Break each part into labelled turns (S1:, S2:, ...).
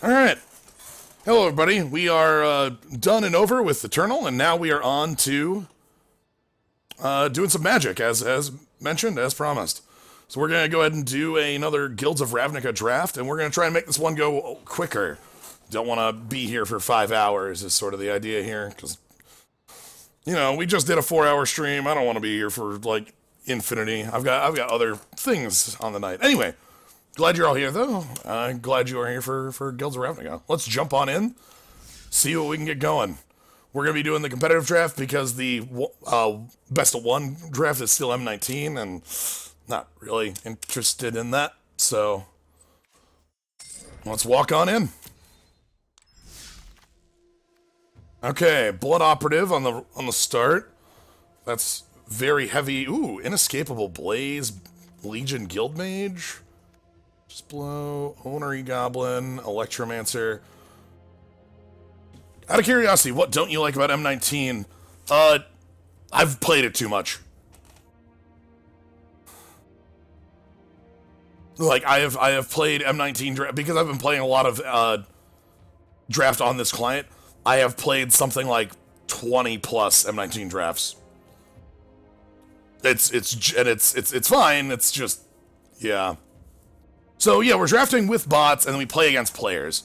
S1: Alright. Hello, everybody. We are done and over with Eternal, and now we are on to doing some magic, as mentioned, as promised. So we're going to go ahead and do another Guilds of Ravnica draft, and we're going to try and make this one go quicker. Don't want to be here for 5 hours is sort of the idea here, because, you know, we just did a 4-hour stream. I don't want to be here for, like, infinity. I've got other things on the night. Anyway. Glad you're all here, though. Glad you are here for Guilds of Ravnica. Let's jump on in, see what we can get going. We're going to be doing the competitive draft because the best of one draft is still M19, and not really interested in that, so let's walk on in. Okay, Blood Operative on the start. That's very heavy. Ooh, Inescapable Blaze, Legion Guildmage. Just blow, Ownery Goblin, Electromancer. Out of curiosity, what don't you like about M19? I've played it too much. Like, I have played M19 draft, because I've been playing a lot of, draft on this client. I have played something like 20 plus M19 drafts. It's fine, it's just, yeah. So, yeah, we're drafting with bots, and then we play against players.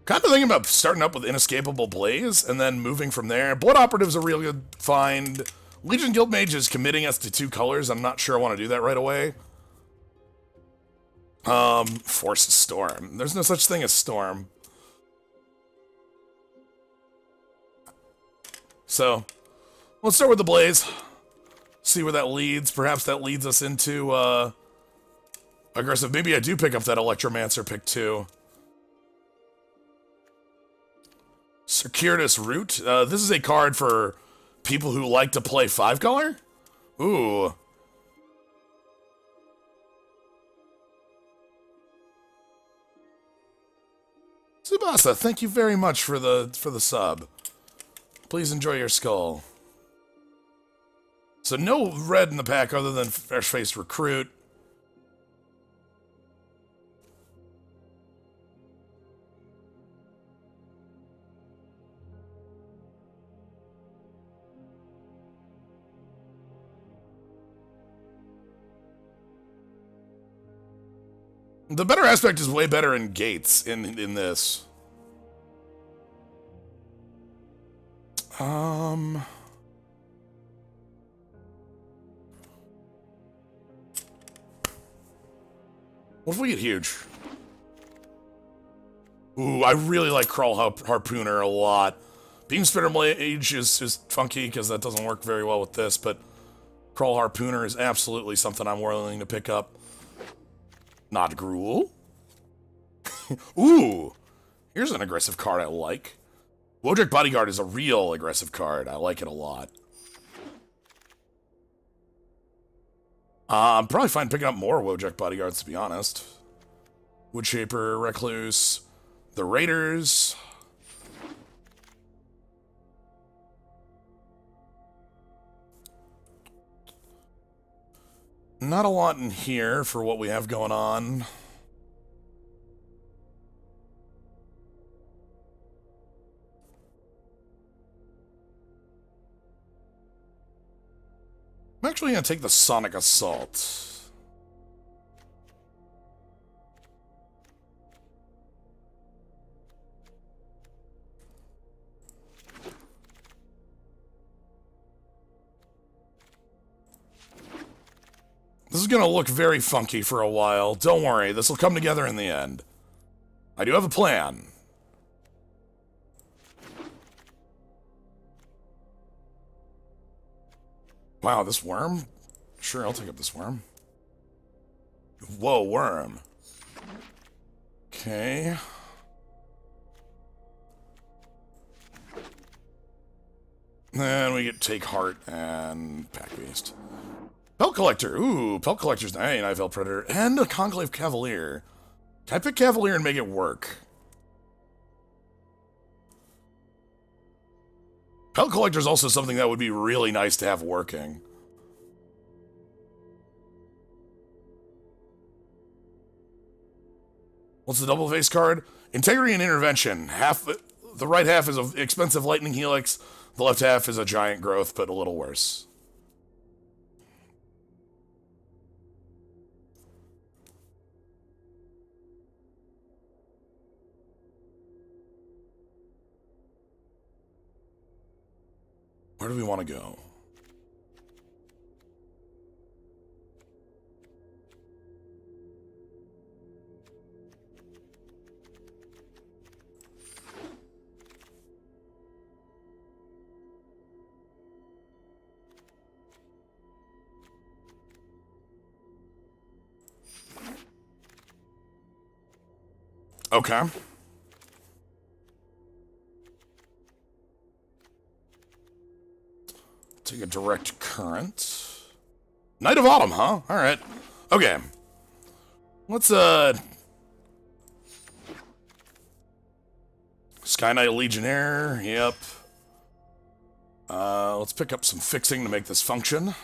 S1: Kind of thinking about starting up with Inescapable Blaze, and then moving from there. Blood Operative's a real good find. Legion Guildmage is committing us to 2 colors. I'm not sure I want to do that right away. Force Storm. There's no such thing as Storm. So, let's start with the Blaze. See where that leads. Perhaps that leads us into, aggressive. Maybe I do pick up that Electromancer pick 2. Circuitous Root. This is a card for people who like to play 5-color? Ooh. Tsubasa, thank you very much for the sub. Please enjoy your skull. So no red in the pack other than Fresh-Faced Recruit. The better aspect is way better in Gates in this. What if we get huge? Ooh, I really like Crawl Harpooner a lot. Beam Spitter Mage is funky because that doesn't work very well with this, but Crawl Harpooner is absolutely something I'm willing to pick up. Not Gruul. Ooh, here's an aggressive card I like. Wojek Bodyguard is a real aggressive card. I like it a lot. I'm probably fine picking up more Wojek Bodyguards, to be honest. Woodshaper, Recluse, the Raiders. Not a lot in here for what we have going on. I'm actually going to take the Sonic Assault. This is going to look very funky for a while. Don't worry, this will come together in the end. I do have a plan. Wow, this worm? Sure, I'll take up this worm. Whoa, worm. Okay. Then we get Take Heart and Pack Beast. Pelt Collector. Ooh, Pelt Collector's Night Veil Predator. And a Conclave Cavalier. Can I pick Cavalier and make it work? Pelt Collector is also something that would be really nice to have working. What's the double face card? Integrity and Intervention. The right half is an expensive lightning helix. The left half is a giant growth, but a little worse. Where do we want to go? Okay. Take a direct current. Night of Autumn, huh? Alright. Okay. Let's, Sky Knight Legionnaire, yep. Let's pick up some fixing to make this function.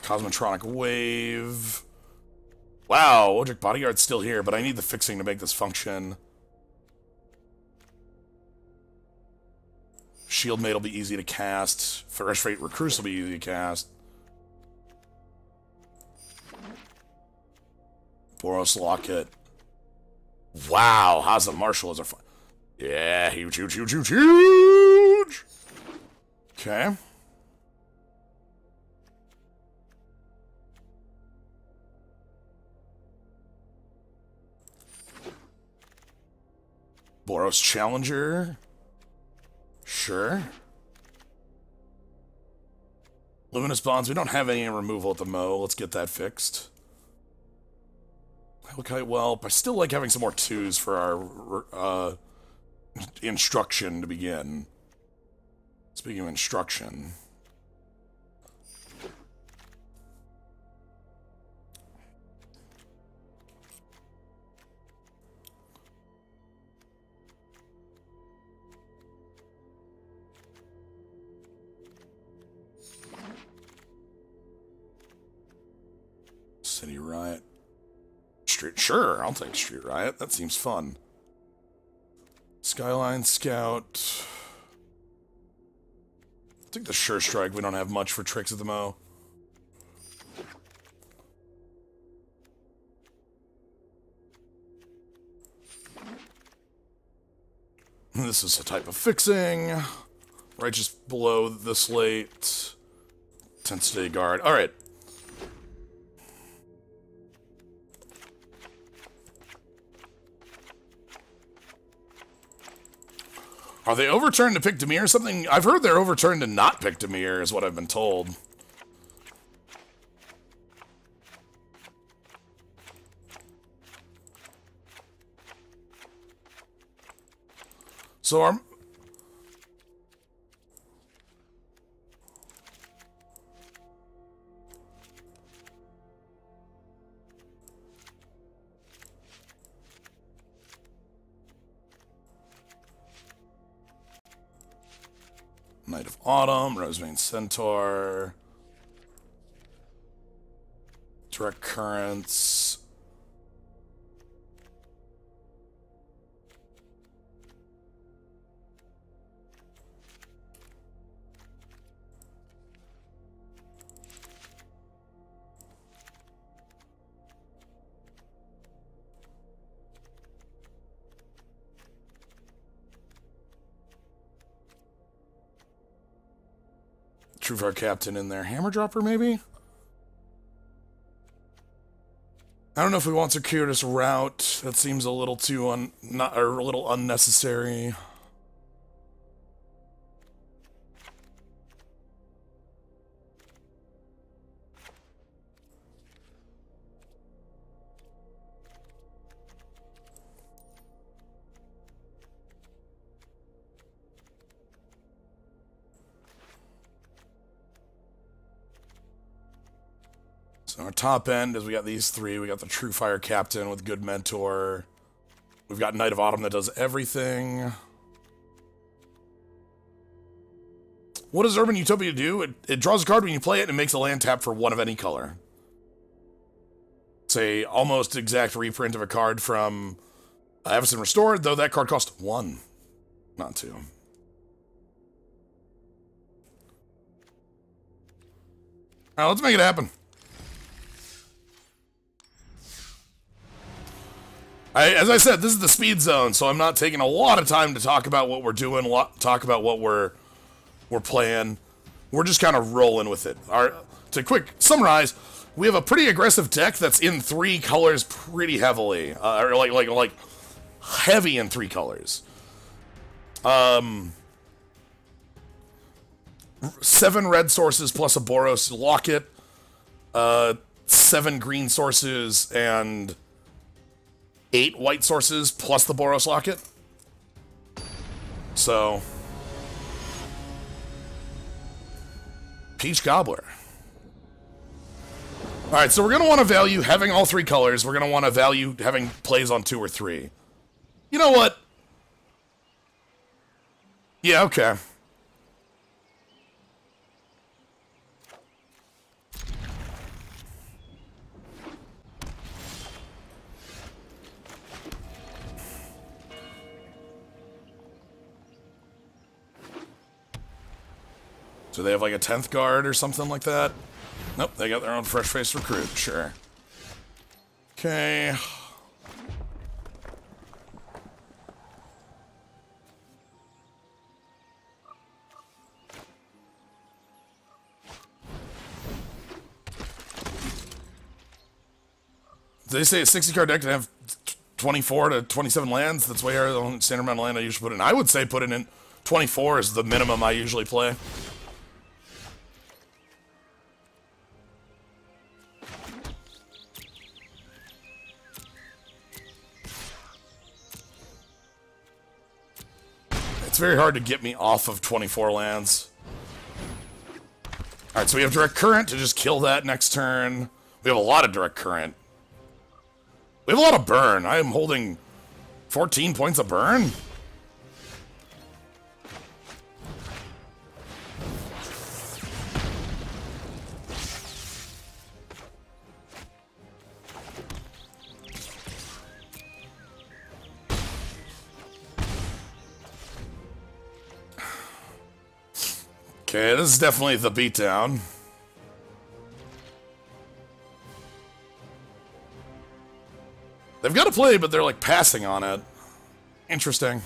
S1: Cosmotronic Wave. Wow, Wodrick Bodyguard's still here, but I need the fixing to make this function. Shield Maid will be easy to cast. Fresh Fate Recruits will be easy to cast. Boros Locket. Wow, Haza Marshall is a fun. Yeah, huge, huge, huge, huge, huge! Okay. Boros Challenger. Sure. Luminous Bonds. We don't have any removal at the Mo. Let's get that fixed. Okay, well, I still like having some more 2s for our instruction to begin. Speaking of instruction. City Riot. Street, sure, I'll take Street Riot. That seems fun. Skyline Scout. I think the Sure Strike. We don't have much for tricks at the Mo. This is a type of fixing. Right just below the slate. Intensity Guard. Alright. Are they overturned to pick Dimir or something? I've heard they're overturned to not pick Dimir, is what I've been told. So our... Night of Autumn, Rosevein Centaur, Direct Currents. Truefire Captain in there. Hammer Dropper, maybe? I don't know if we want Circuitous Route. That seems a little too a little unnecessary. Our top end is we got these three. We got the True Fire Captain with good mentor. We've got Night of Autumn that does everything. What does Urban Utopia do? It draws a card when you play it and makes a land tap for one of any color. It's a almost exact reprint of a card from Everson Restored, though that card cost 1, not 2. Alright, let's make it happen. As I said, this is the speed zone, so I'm not taking a lot of time to talk about what we're doing, talk about what we're playing. We're just kind of rolling with it. To quick summarize, we have a pretty aggressive deck that's in 3 colors pretty heavily, or like heavy in 3 colors. 7 red sources plus a Boros Locket, 7 green sources, and 8 white sources plus the Boros Locket. So, Peach Gobbler. Alright, so we're going to want to value having all 3 colors. We're going to want to value having plays on 2 or 3. You know what? Yeah, okay. Do they have like a 10th guard or something like that? Nope, they got their own fresh-faced recruit, sure. Okay. Did they say a 60-card deck can have 24 to 27 lands? That's way higher than the standard amount of land I usually put in. I would say put it in 24 is the minimum I usually play. It's very hard to get me off of 24 lands. Alright, so we have Direct Current to just kill that next turn. We have a lot of Direct Current. We have a lot of burn. I am holding 14 points of burn. Okay, this is definitely the beatdown. They've got to play, but they're like passing on it. Interesting.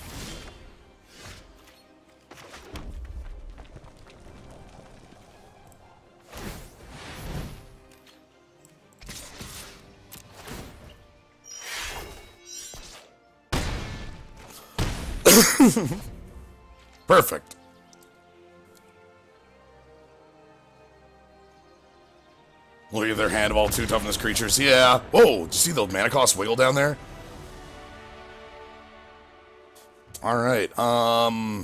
S1: Perfect. Look at their hand of all 2 toughness creatures. Yeah. Whoa, did you see the mana cost wiggle down there? Alright, Hmm.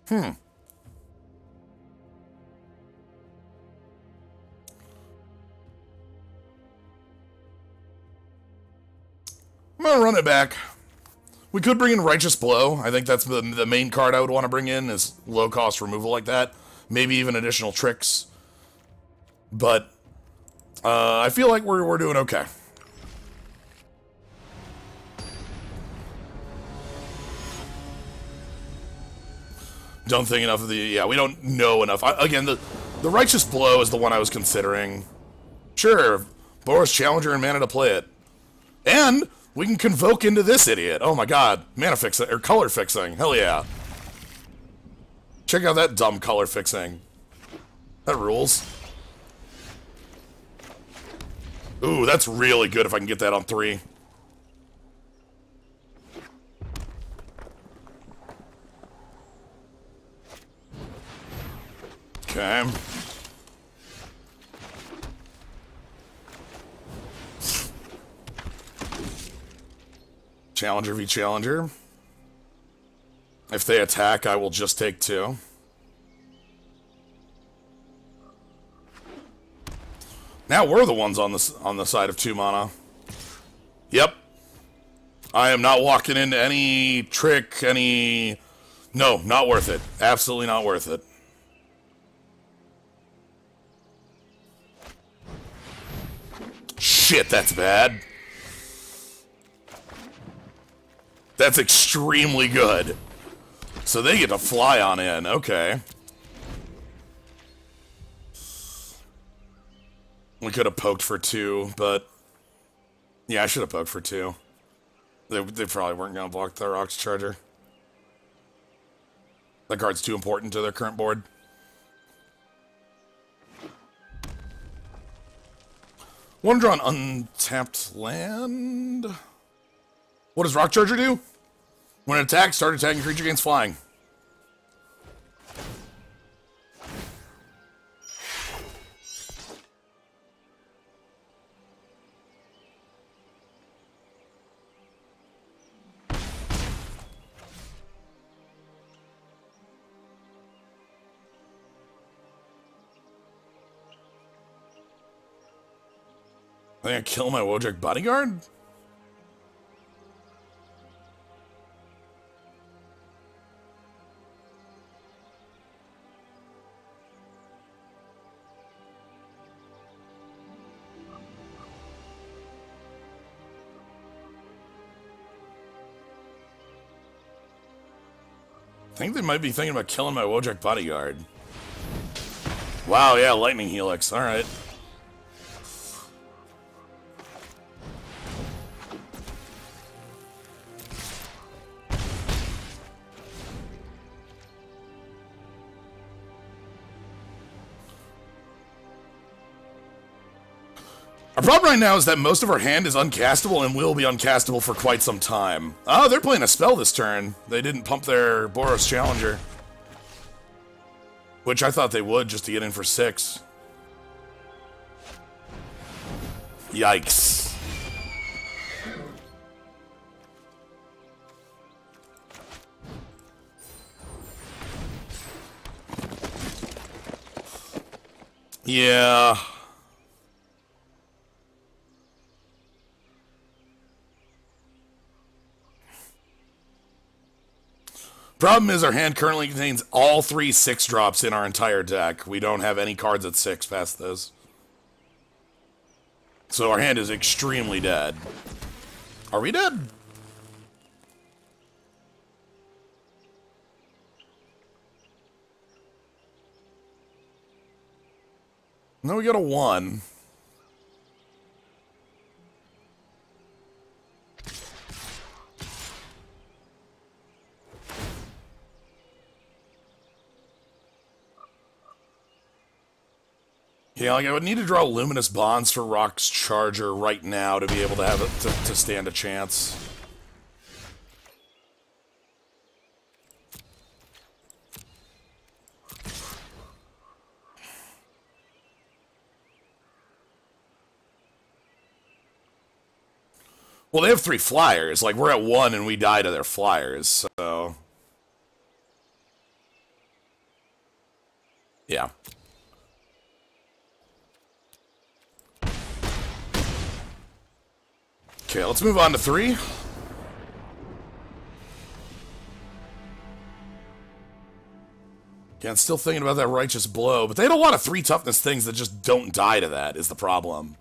S1: I'm gonna run it back. We could bring in Righteous Blow. I think that's the main card I would want to bring in is low-cost removal like that. Maybe even additional tricks. But I feel like we're doing okay. Don't think enough of the... Yeah, we don't know enough. Again, the Righteous Blow is the one I was considering. Sure, Boros Challenger and mana to play it. And... we can convoke into this idiot. Oh my god. Mana fixing, or color fixing. Hell yeah. Check out that dumb color fixing. That rules. Ooh, that's really good if I can get that on 3. Okay. Challenger v Challenger. If they attack, I will just take 2. Now we're the ones on the side of 2 mana. Yep. I am not walking into any trick, any... No, not worth it. Absolutely not worth it. shit, that's bad. That's extremely good. So they get to fly on in, okay. We could have poked for 2, but... Yeah, I should have poked for 2. They probably weren't going to block the Rock's Charger. That card's too important to their current board. Want to draw an untapped land? What does Rock Charger do? When it attacks, start attacking creature gains flying. I think I kill my Wojak bodyguard? I think they might be thinking about killing my Wojak bodyguard. Wow, yeah, Lightning Helix, alright. Our problem right now is that most of our hand is uncastable and will be uncastable for quite some time. Oh, they're playing a spell this turn. They didn't pump their Boros Challenger. Which I thought they would, just to get in for 6. Yikes. Yeah... Problem is our hand currently contains all 3 6-drops in our entire deck. We don't have any cards at 6 past this. So our hand is extremely dead. Are we dead? No, we got a 1. Yeah, like I would need to draw Luminous Bonds for Rock's Charger right now to be able to have it to stand a chance. Well, they have 3 flyers. Like, we're at 1 and we die to their flyers, so... Yeah. Okay, let's move on to 3. Yeah, I'm still thinking about that Righteous Blow, but they had a lot of 3 toughness things that just don't die to that, is the problem.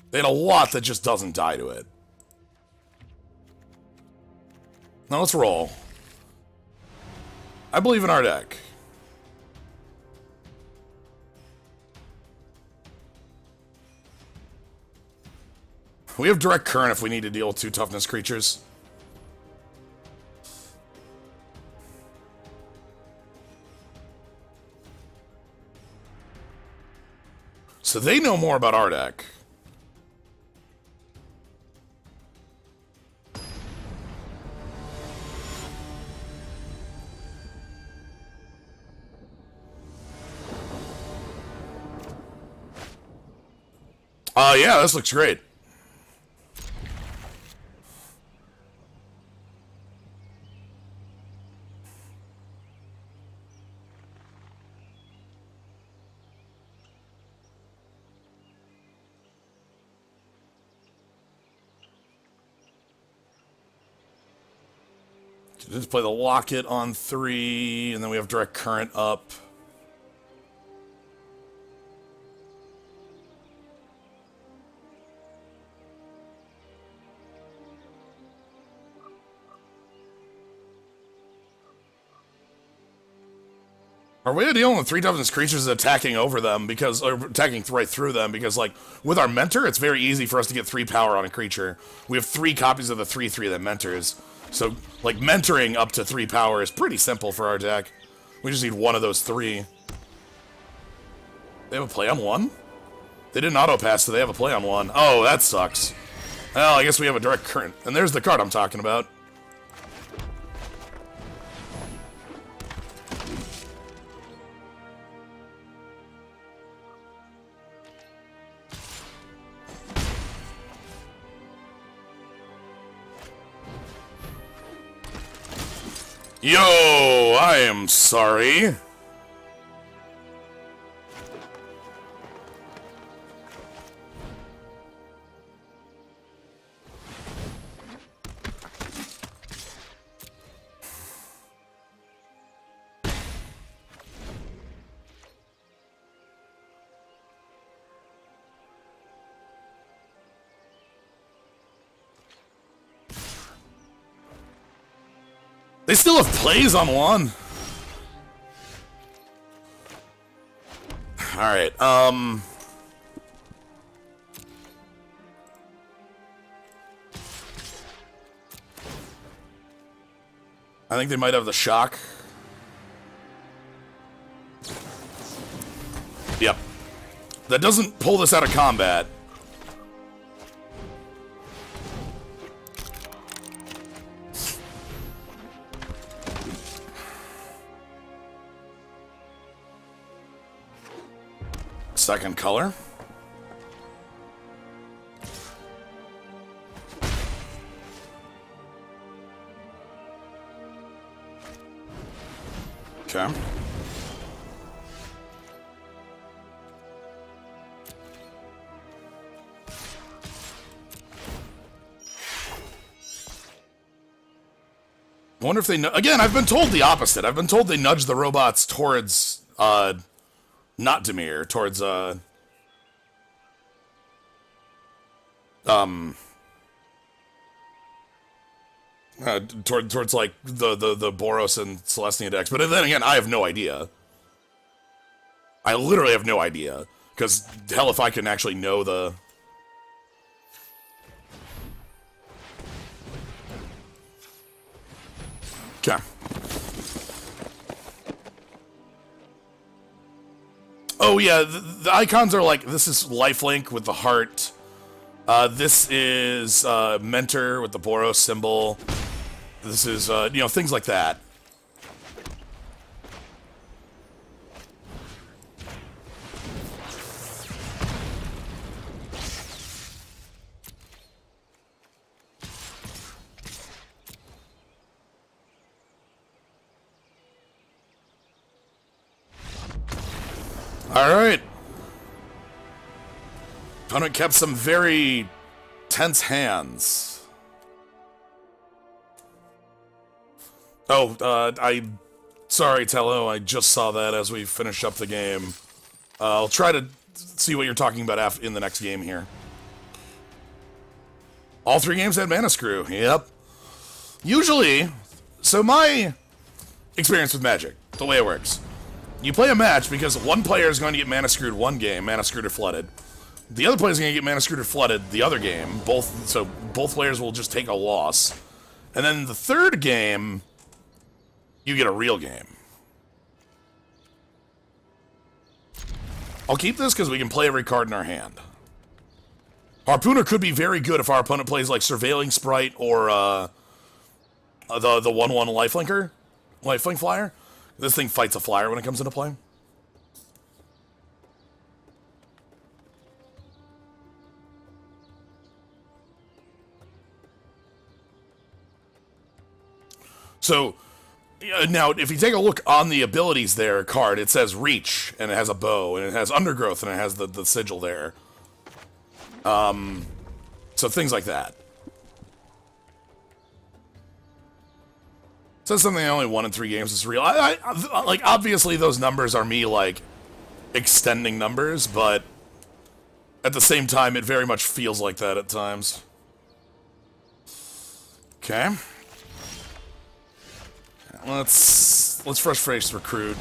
S1: They had a lot that just doesn't die to it. Now let's roll. I believe in our deck. We have Direct Current if we need to deal with 2 toughness creatures. So they know more about our deck. Yeah, this looks great. Just play the Locket on 3, and then we have Direct Current up. Our way of dealing with 3 toughness creatures is attacking over them because, or attacking right through them because, like, with our mentor, it's very easy for us to get 3 power on a creature. We have 3 copies of the 3/3 that mentors. So, like, mentoring up to 3 power is pretty simple for our deck. We just need one of those 3. They have a play on 1? They didn't auto-pass, so they have a play on 1. Oh, that sucks. Well, I guess we have a direct current. And there's the card I'm talking about. Yo, I am sorry. They still have plays on 1. Alright, I think they might have the shock. Yep. That doesn't pull this out of combat. Second color. Okay. I wonder if they know. Again, I've been told the opposite. I've been told they nudge the robots towards, not Demir, towards, towards like the Boros and Celestia decks. But then again, I have no idea. I literally have no idea. Because, hell, if I can actually know the... Okay. Oh, yeah, the icons are like, this is lifelink with the heart. This is Mentor with the Boros symbol. This is, you know, things like that. Alright. Opponent kept some very tense hands. Oh, sorry, Tello, I just saw that as we finish up the game. I'll try to see what you're talking about in the next game here. All 3 games had Mana Screw, yep. Usually, so my experience with Magic, the way it works. You play a match because one player is going to get Mana Screwed one game, Mana Screwed or Flooded. The other player is going to get Mana Screwed or Flooded the other game. So both players will just take a loss. And then the third game, you get a real game. I'll keep this because we can play every card in our hand. Harpooner could be very good if our opponent plays like Surveilling Sprite or the 1/1 Lifelink Flyer. This thing fights a flyer when it comes into play. So, now, if you take a look on the abilities there card, it says Reach, and it has a bow, and it has Undergrowth, and it has the sigil there. So things like that. Says something I only won in 3 games is real. Like, obviously those numbers are me, like, extending numbers, but at the same time, it very much feels like that at times. Okay. Let's fresh face recruit.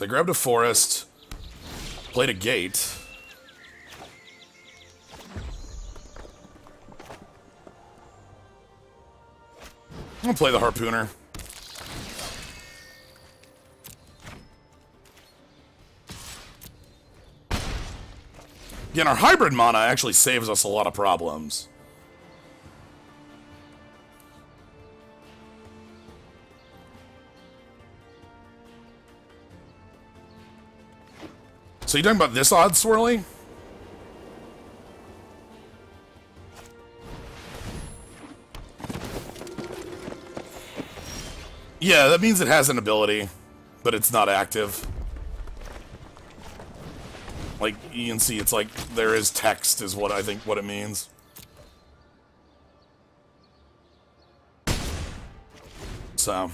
S1: So I grabbed a forest, played a gate. I'm gonna play the harpooner. Again, our hybrid mana actually saves us a lot of problems. So you talking about this odd swirly? Yeah, that means it has an ability, but it's not active. Like, you can see it's like, there is text is what I think what it means. So.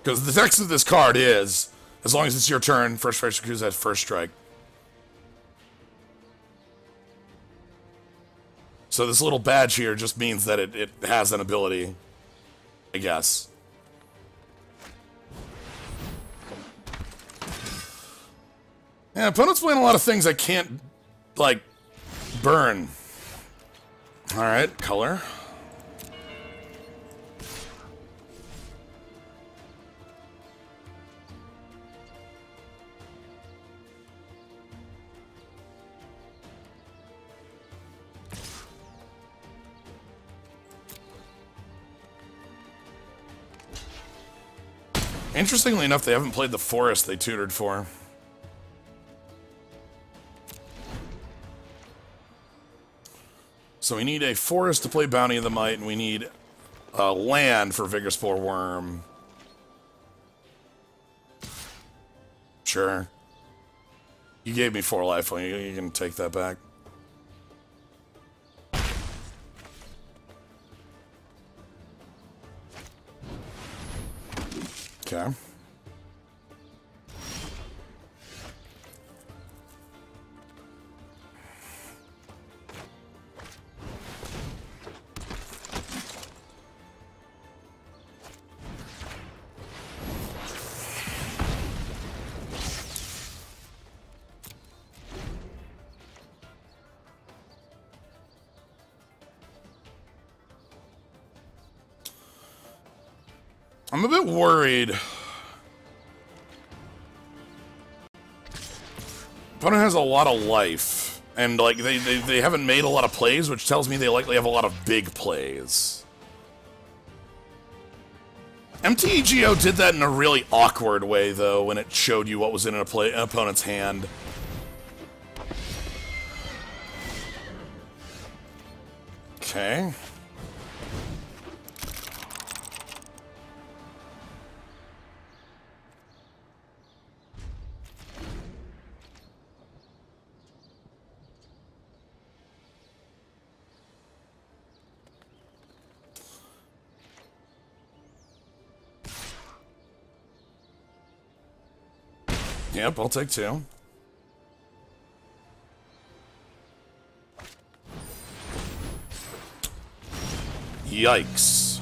S1: Because the text of this card is, as long as it's your turn, first strike recruits has first strike. So this little badge here just means that it has an ability, I guess. Yeah, opponent's playing a lot of things I can't, like, burn. Alright, color. Interestingly enough, they haven't played the forest they tutored for. So we need a forest to play Bounty of the Might, and we need land for Vigorous Spore Worm. Sure. You gave me 4 life, you can take that back. Okay. I'm a bit worried. Opponent has a lot of life, and like they haven't made a lot of plays, which tells me they likely have a lot of big plays. MTGO did that in a really awkward way, though, when it showed you what was in an opponent's hand. Okay. Yep, I'll take 2. Yikes.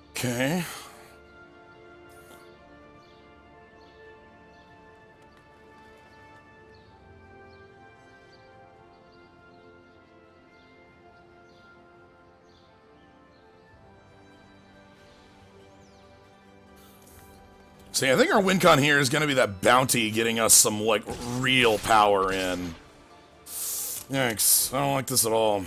S1: Okay. See, I think our win con here is going to be that bounty getting us some, like, real power in. Yikes. I don't like this at all.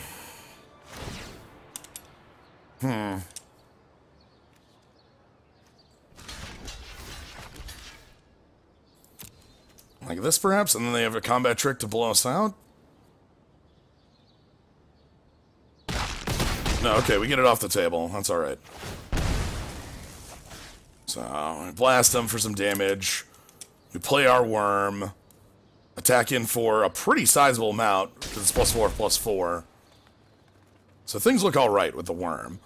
S1: Like this, perhaps? And then they have a combat trick to blow us out? No, okay, we get it off the table. That's alright. So, we blast them for some damage. We play our worm. Attack in for a pretty sizable amount, because it's +4/+4. So things look all right with the worm.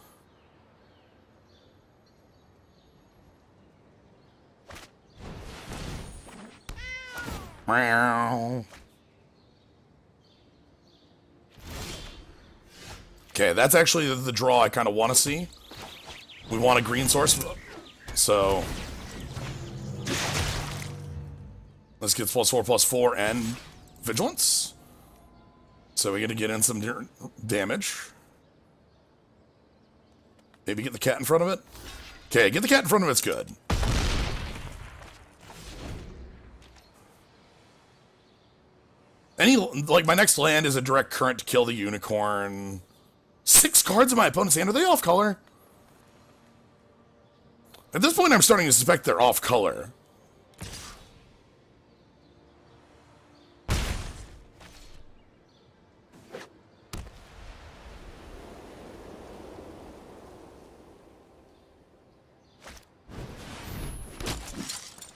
S1: Meow. Okay, that's actually the draw I kind of want to see. We want a green source, so let's get +4/+4 and vigilance. So we get to get in some damage. Maybe get the cat in front of it. Okay, get the cat in front of it's good. Like, my next land is a direct current to kill the unicorn. 6 cards in my opponent's hand. Are they off color? At this point, I'm starting to suspect they're off color.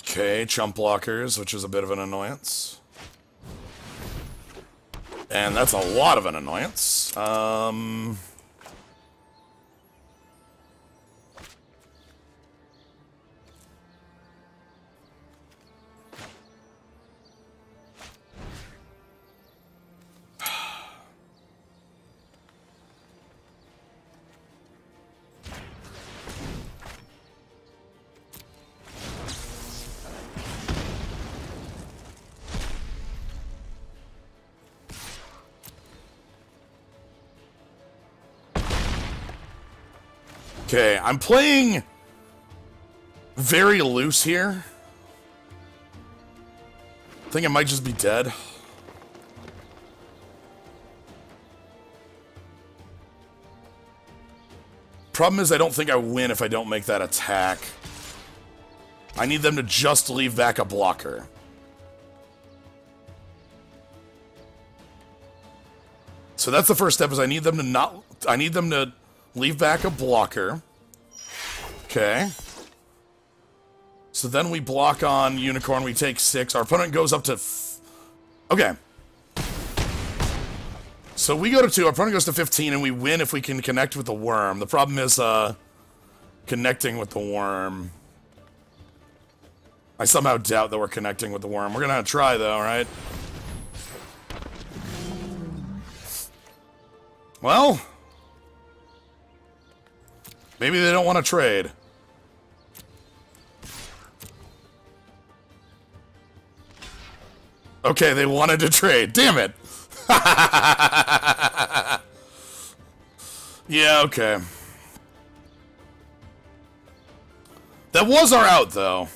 S1: Okay, chump blockers, which is a bit of an annoyance. And that's a lot of an annoyance. Okay, I'm playing very loose here. I think I might just be dead. Problem is, I don't think I win if I don't make that attack. I need them to just leave back a blocker. So that's the first step, is I need them to leave back a blocker. Okay. So then we block on Unicorn. We take 6. Our opponent goes up to... Okay. So we go to 2. Our opponent goes to 15, and we win if we can connect with the worm. The problem is connecting with the worm. I somehow doubt that we're connecting with the worm. We're going to try, though, right? Well... maybe they don't want to trade. Okay, they wanted to trade. Damn it. Yeah, okay. That was our out, though.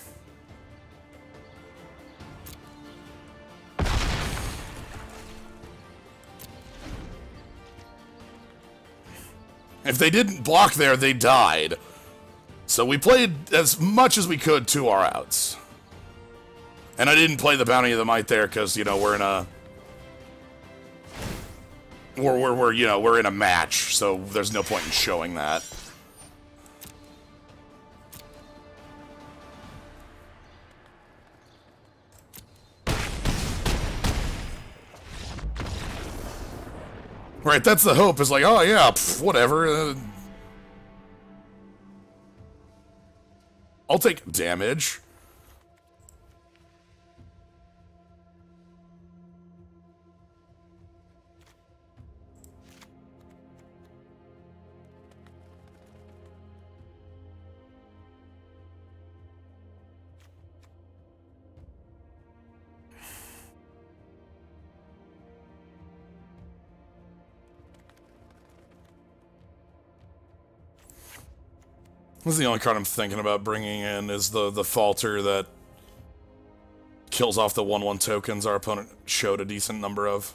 S1: If they didn't block there, they died. So we played as much as we could to our outs. And I didn't play the Bounty of the Might there because, you know, we're in a... we're in a match, so there's no point in showing that. Right, that's the hope, is like, oh yeah, pff, whatever. I'll take damage. This is the only card I'm thinking about bringing in, is the Falter that kills off the 1/1 tokens our opponent showed a decent number of.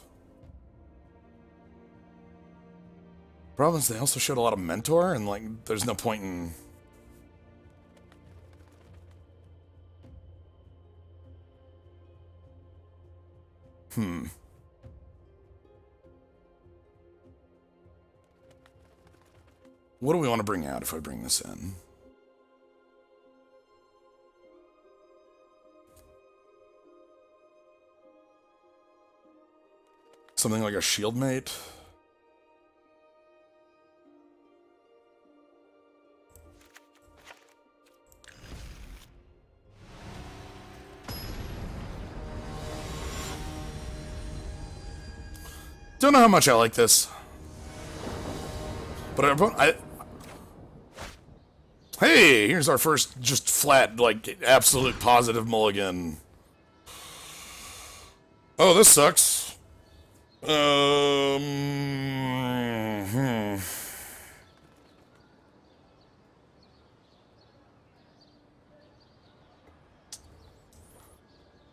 S1: Problem is, they also showed a lot of Mentor, and, like, there's no point in... What do we want to bring out if I bring this in? Something like a Shield Mate? Don't know how much I like this. But hey, here's our first just flat, like, absolute positive mulligan. Oh, this sucks. Hmm.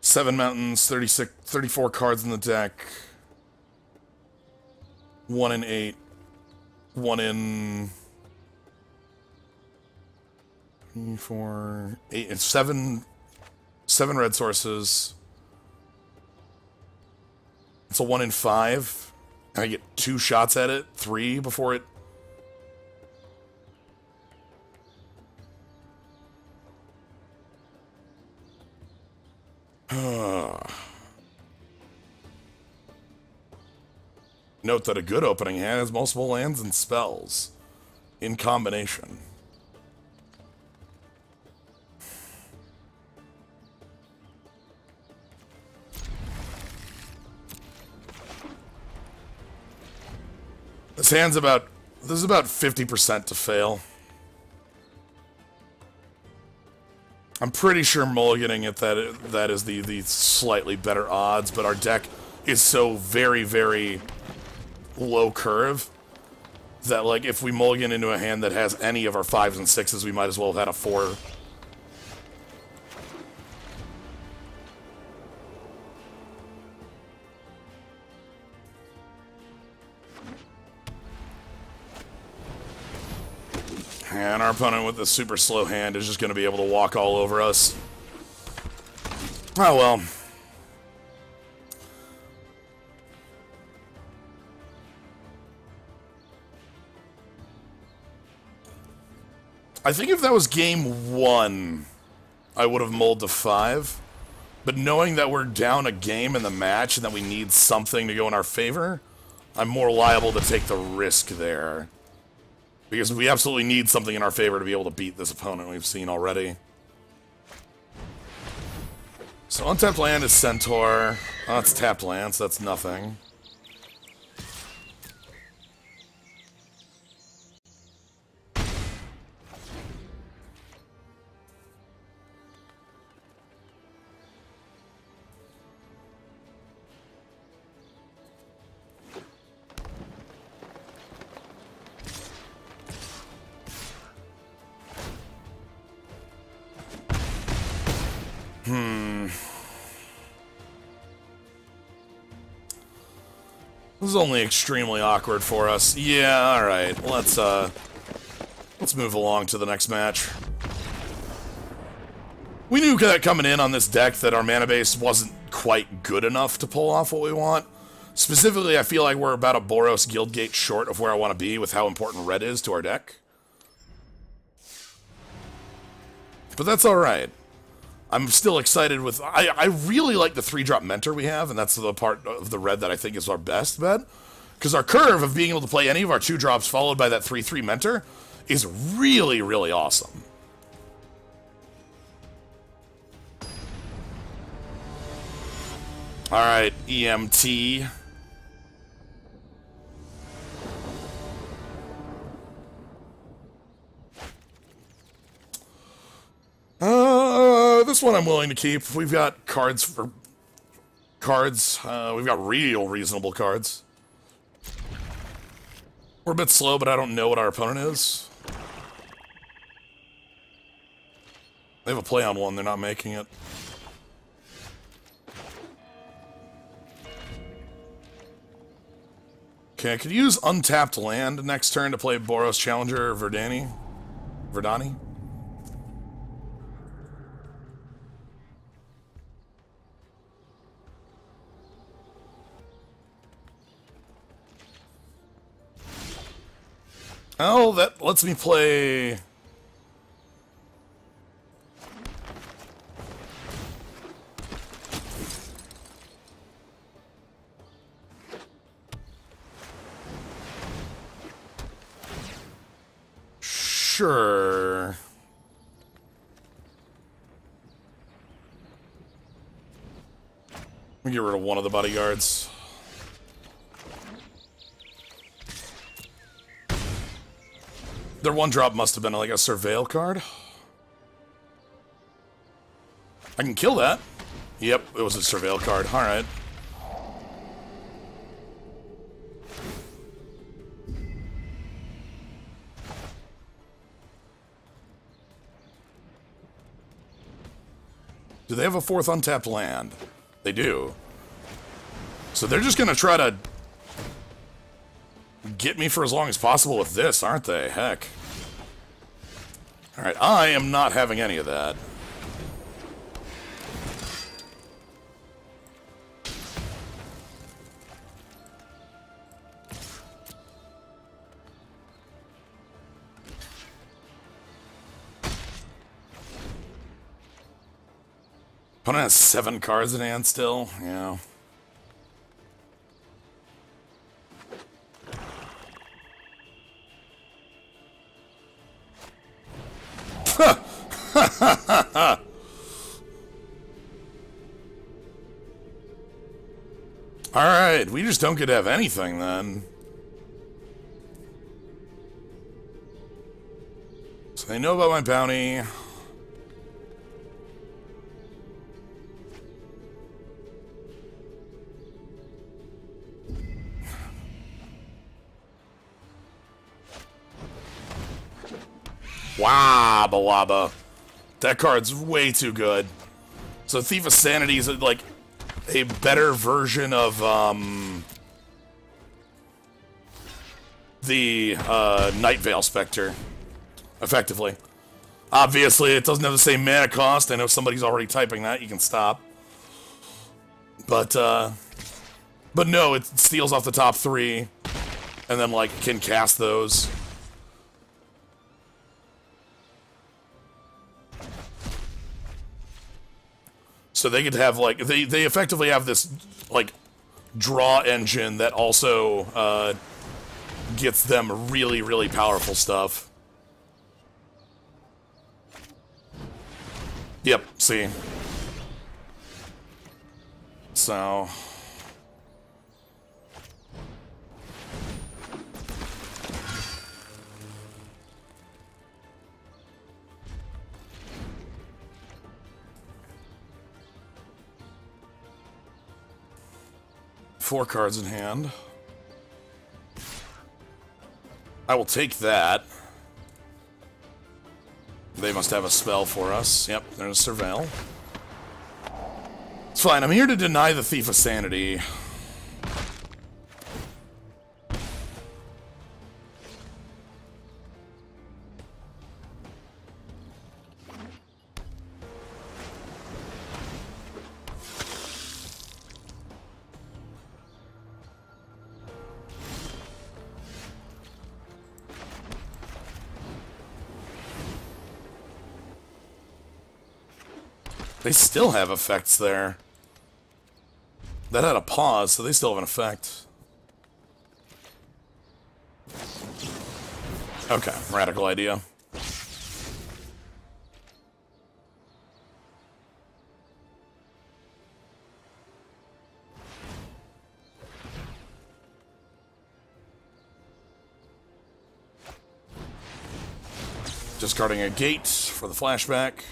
S1: Seven mountains, 34 cards in the deck. 1 in 8. 1 in 3, 4, 8, and 7 red sources. It's a 1 in 5. And I get 2 shots at it, 3 before it. Note that a good opening hand has multiple lands and spells in combination. This is about 50% to fail. I'm pretty sure mulliganing it that is the slightly better odds, but our deck is so very, very low curve that, like, if we mulligan into a hand that has any of our 5s and 6s, we might as well have had a 4. And our opponent with the super slow hand is just going to be able to walk all over us. Oh well. I think if that was game 1, I would have mulled to 5. But knowing that we're down a game in the match and that we need something to go in our favor, I'm more liable to take the risk there. Because we absolutely need something in our favor to be able to beat this opponent we've seen already. So untapped land is Centaur. Oh, it's tapped land, so that's nothing. This is only extremely awkward for us. Yeah, alright. Let's move along to the next match. We knew that coming in on this deck that our mana base wasn't quite good enough to pull off what we want. Specifically, I feel like we're about a Boros Guildgate short of where I want to be with how important red is to our deck. But that's alright. I'm still excited with... I really like the 3-drop Mentor we have, and that's the part of the red that I think is our best bet. Because our curve of being able to play any of our 2-drops followed by that 3/3 Mentor is really, really awesome. Alright, EMT. This one I'm willing to keep. We've got cards for... we've got real reasonable cards. We're a bit slow, but I don't know what our opponent is. They have a play on one, they're not making it. Okay, I could use untapped land next turn to play Boros Challenger Verdani. Oh, that lets me play... Sure. Let me get rid of one of the bodyguards. Their one drop must have been like a surveil card. I can kill that. Yep, it was a surveil card. Alright. Do they have a fourth untapped land? They do. So they're just gonna try to get me for as long as possible with this, aren't they? Heck. Alright, I am not having any of that. Opponent has 7 cards in hand still? Yeah. Alright, we just don't get to have anything then. So they know about my bounty. Wabba wabba. That card's way too good. So Thief of Sanity is like a better version of the Night Veil Spectre, effectively. Obviously, it doesn't have the same mana cost, and if somebody's already typing that, you can stop. But no, it steals off the top 3, and then, like, can cast those. So they could have, like, they effectively have this, like, draw engine that also gets them really, really powerful stuff. Yep, see. So... Four cards in hand. I will take that. They must have a spell for us. Yep, there's a Surveil. It's fine, I'm here to deny the Thief of Sanity. They still have effects there. That had a pause, so they still have an effect. Okay, radical idea. Discarding a gate for the flashback.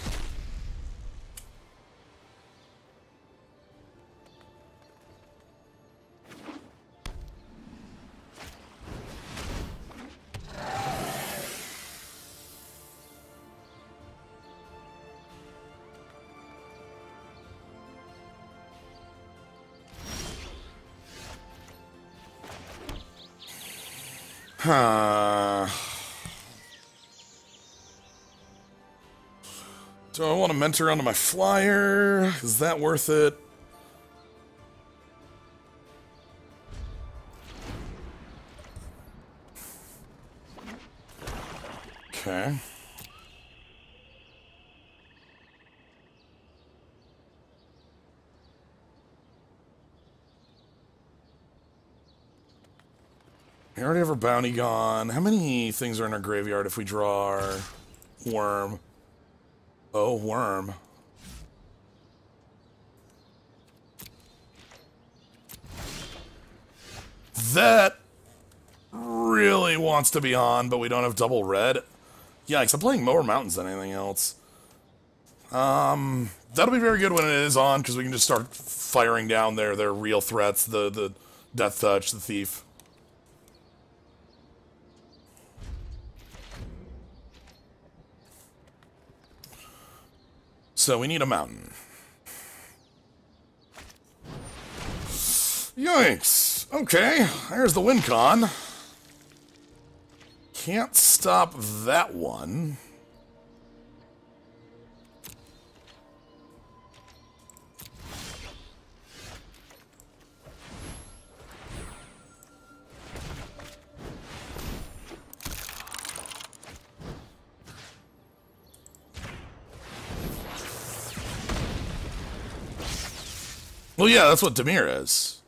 S1: Do I want to mentor onto my flyer? Is that worth it? Okay. We already have our bounty gone. How many things are in our graveyard if we draw our worm? Oh, worm. That really wants wants to be on, but we don't have double red. Yikes, I'm playing more mountains than anything else. That'll be very good when it is on, because we can just start firing down their real threats, the Death Touch, the Thief. So we need a mountain. Yikes. Okay, there's the win con. Can't stop that one. Well, yeah, that's what Dimir is.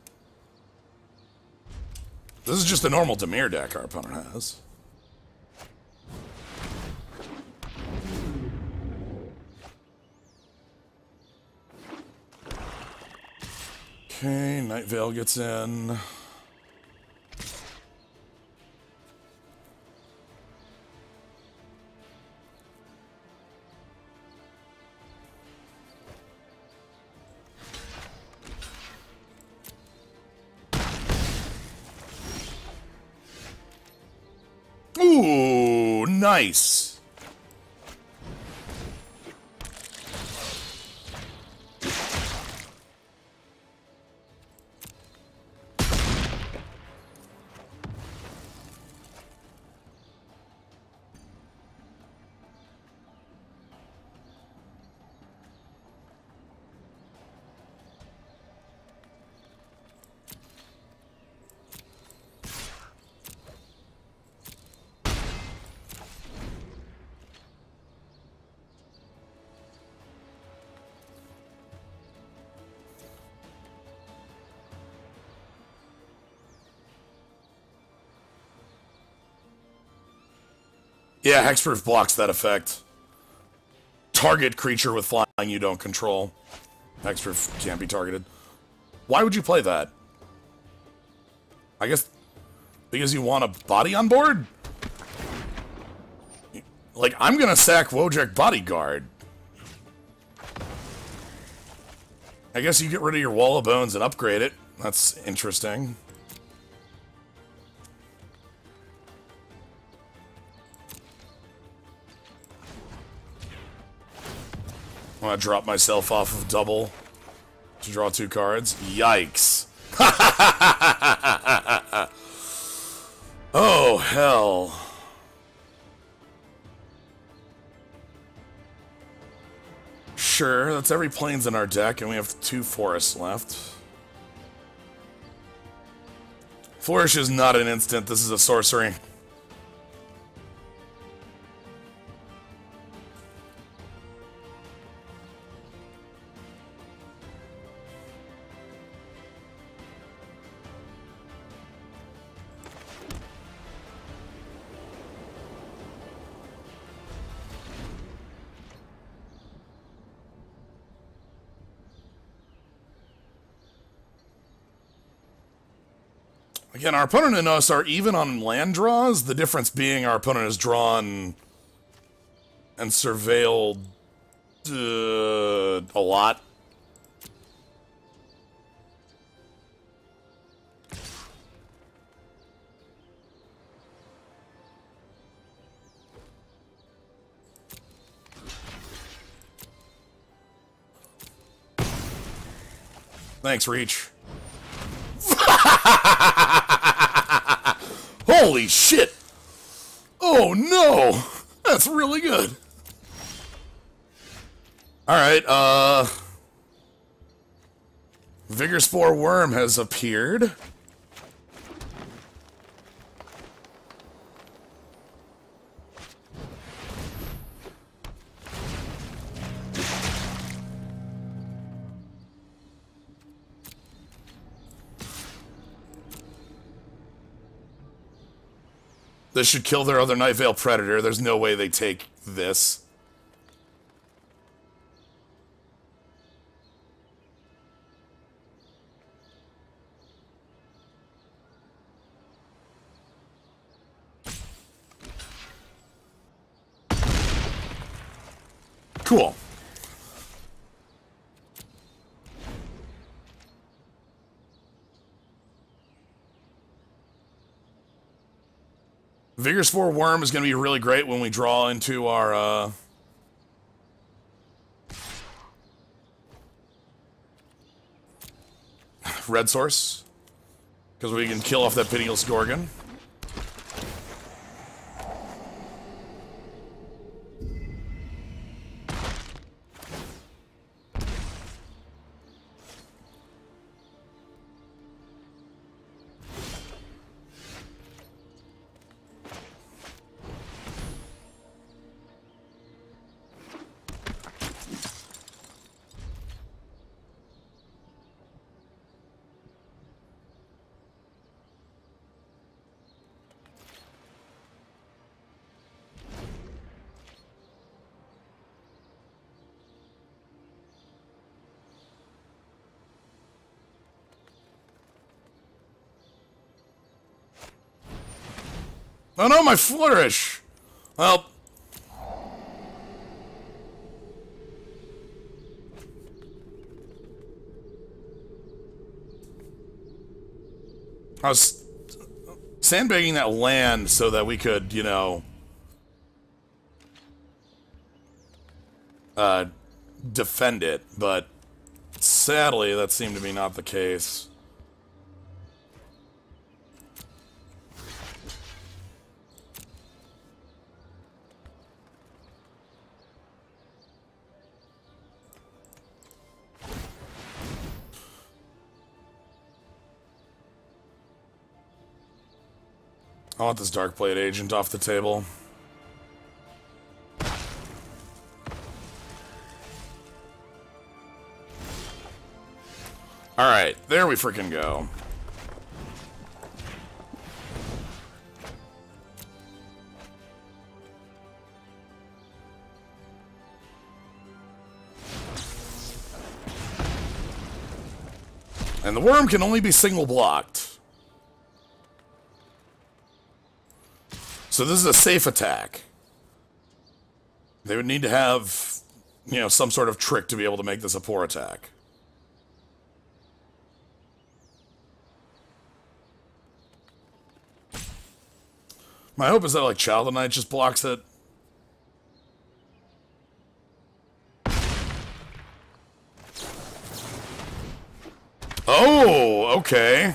S1: This is just a normal Dimir deck our opponent has. Okay, Night Veil gets in. Ooh, nice. Yeah, Hexproof blocks that effect. Target creature with flying you don't control. Hexproof can't be targeted. Why would you play that? I guess because you want a body on board? Like, I'm gonna sack Wojek Bodyguard. I guess you get rid of your Wall of Bones and upgrade it. That's interesting. I'm gonna drop myself off of double to draw 2 cards. Yikes. Oh, hell. Sure, that's every plains in our deck, and we have 2 forests left. Flourish is not an instant, this is a sorcery. Again, our opponent and us are even on land draws, the difference being our opponent has drawn and surveilled a lot. Thanks, Reach. Holy shit! Oh no! That's really good. Alright, Vigor Spore Worm has appeared. This should kill their other Night Veil Predator. There's no way they take this. Cool. Vigor's 4 Worm is going to be really great when we draw into our, red source. Because we can kill off that Pitiless Gorgon. Oh no, my flourish! Well... I was sandbagging that land so that we could, you know... defend it, but... sadly, that seemed to be not the case. I want this Darkblade agent off the table. Alright, there we freaking go. And the worm can only be single blocked. So this is a safe attack. They would need to have, you know, some sort of trick to be able to make this a poor attack. My hope is that, like, Child of Night just blocks it. Oh, okay.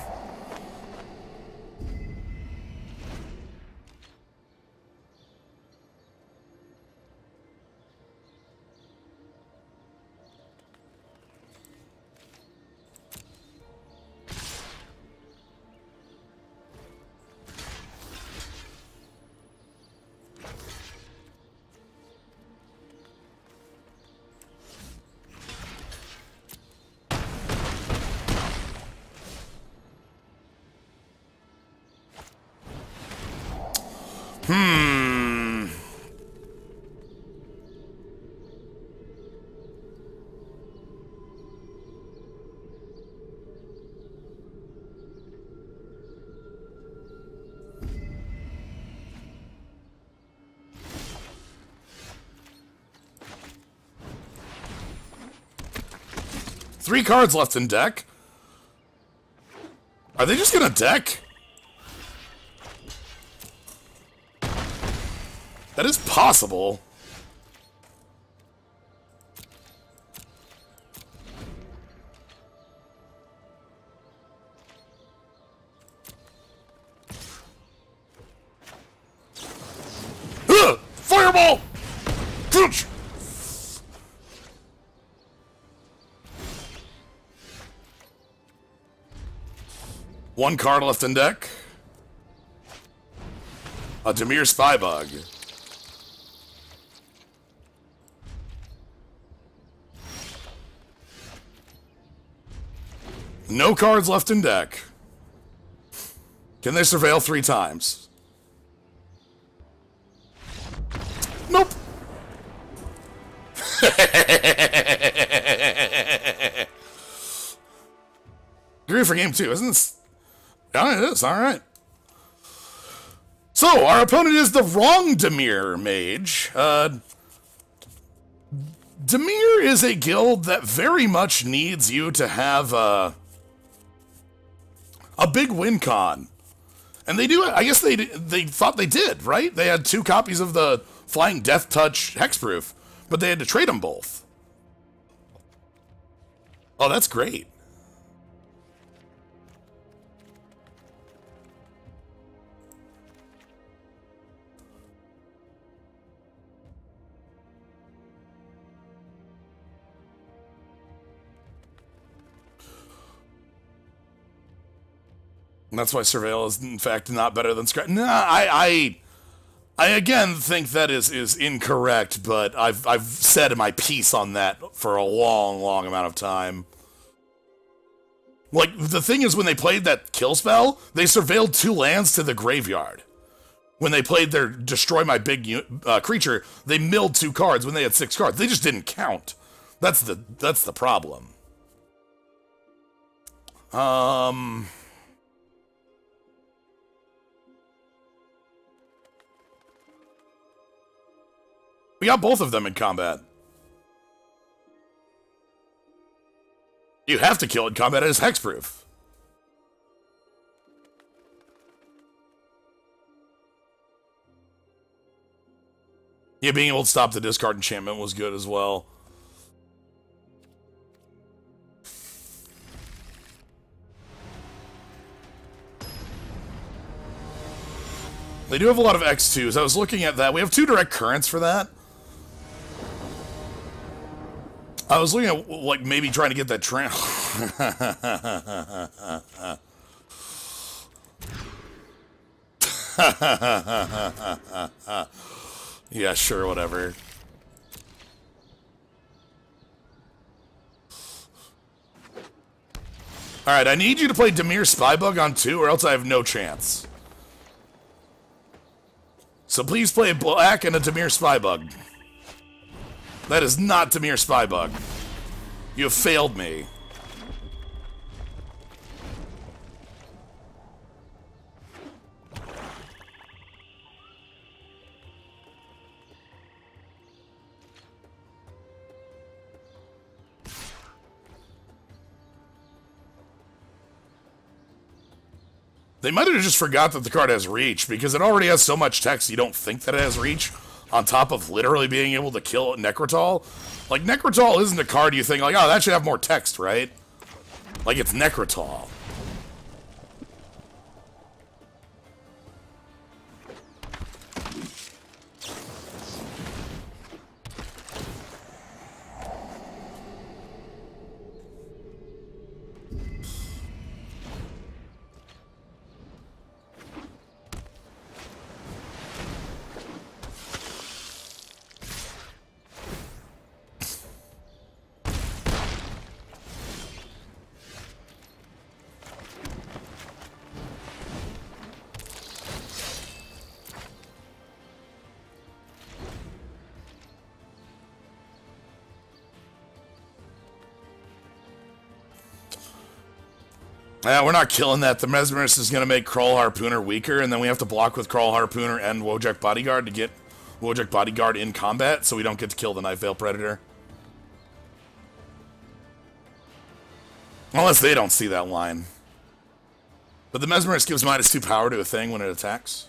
S1: Three cards left in deck. Are they just gonna deck? That is possible. Ugh! Fireball! Crunch! One card left in deck. A Dimir Spybug. No cards left in deck. Can they surveil 3 times? Nope. Agree for game 2, isn't this? Yeah, it is. All right. So, our opponent is the wrong Dimir Mage. Dimir is a guild that very much needs you to have a big win con. And they do, I guess they thought they did, right? They had 2 copies of the Flying Death Touch Hexproof, but they had to trade them both. Oh, that's great. And that's why Surveil is, in fact, not better than Scratch. Nah, I again think that is incorrect, but I've said my piece on that for a long amount of time. Like, the thing is, when they played that kill spell, they surveilled 2 lands to the graveyard. When they played their Destroy My Big Creature, they milled 2 cards when they had 6 cards. They just didn't count. That's the problem. We got both of them in combat. You have to kill in combat as hexproof. Yeah, being able to stop the discard enchantment was good as well. They do have a lot of X2s. I was looking at that. We have 2 direct currents for that. I was looking at, like, maybe trying to get that yeah, sure, whatever. Alright, I need you to play Dimir Spybug on 2, or else I have no chance. So please play a black and a Dimir Spybug. That is not Dimir Spybug. You have failed me. They might have just forgot that the card has reach, because it already has so much text you don't think that it has reach, on top of literally being able to kill Necrotol. Like, Necrotol isn't a card you think, like, oh, that should have more text, right? Like, it's Necrotol. Yeah, we're not killing that. The Mesmerist is going to make Krull Harpooner weaker, and then we have to block with Krull Harpooner and Wojak Bodyguard to get Wojak Bodyguard in combat, so we don't get to kill the Night Veil Predator. Unless they don't see that line. But the Mesmerist gives -2 power to a thing when it attacks.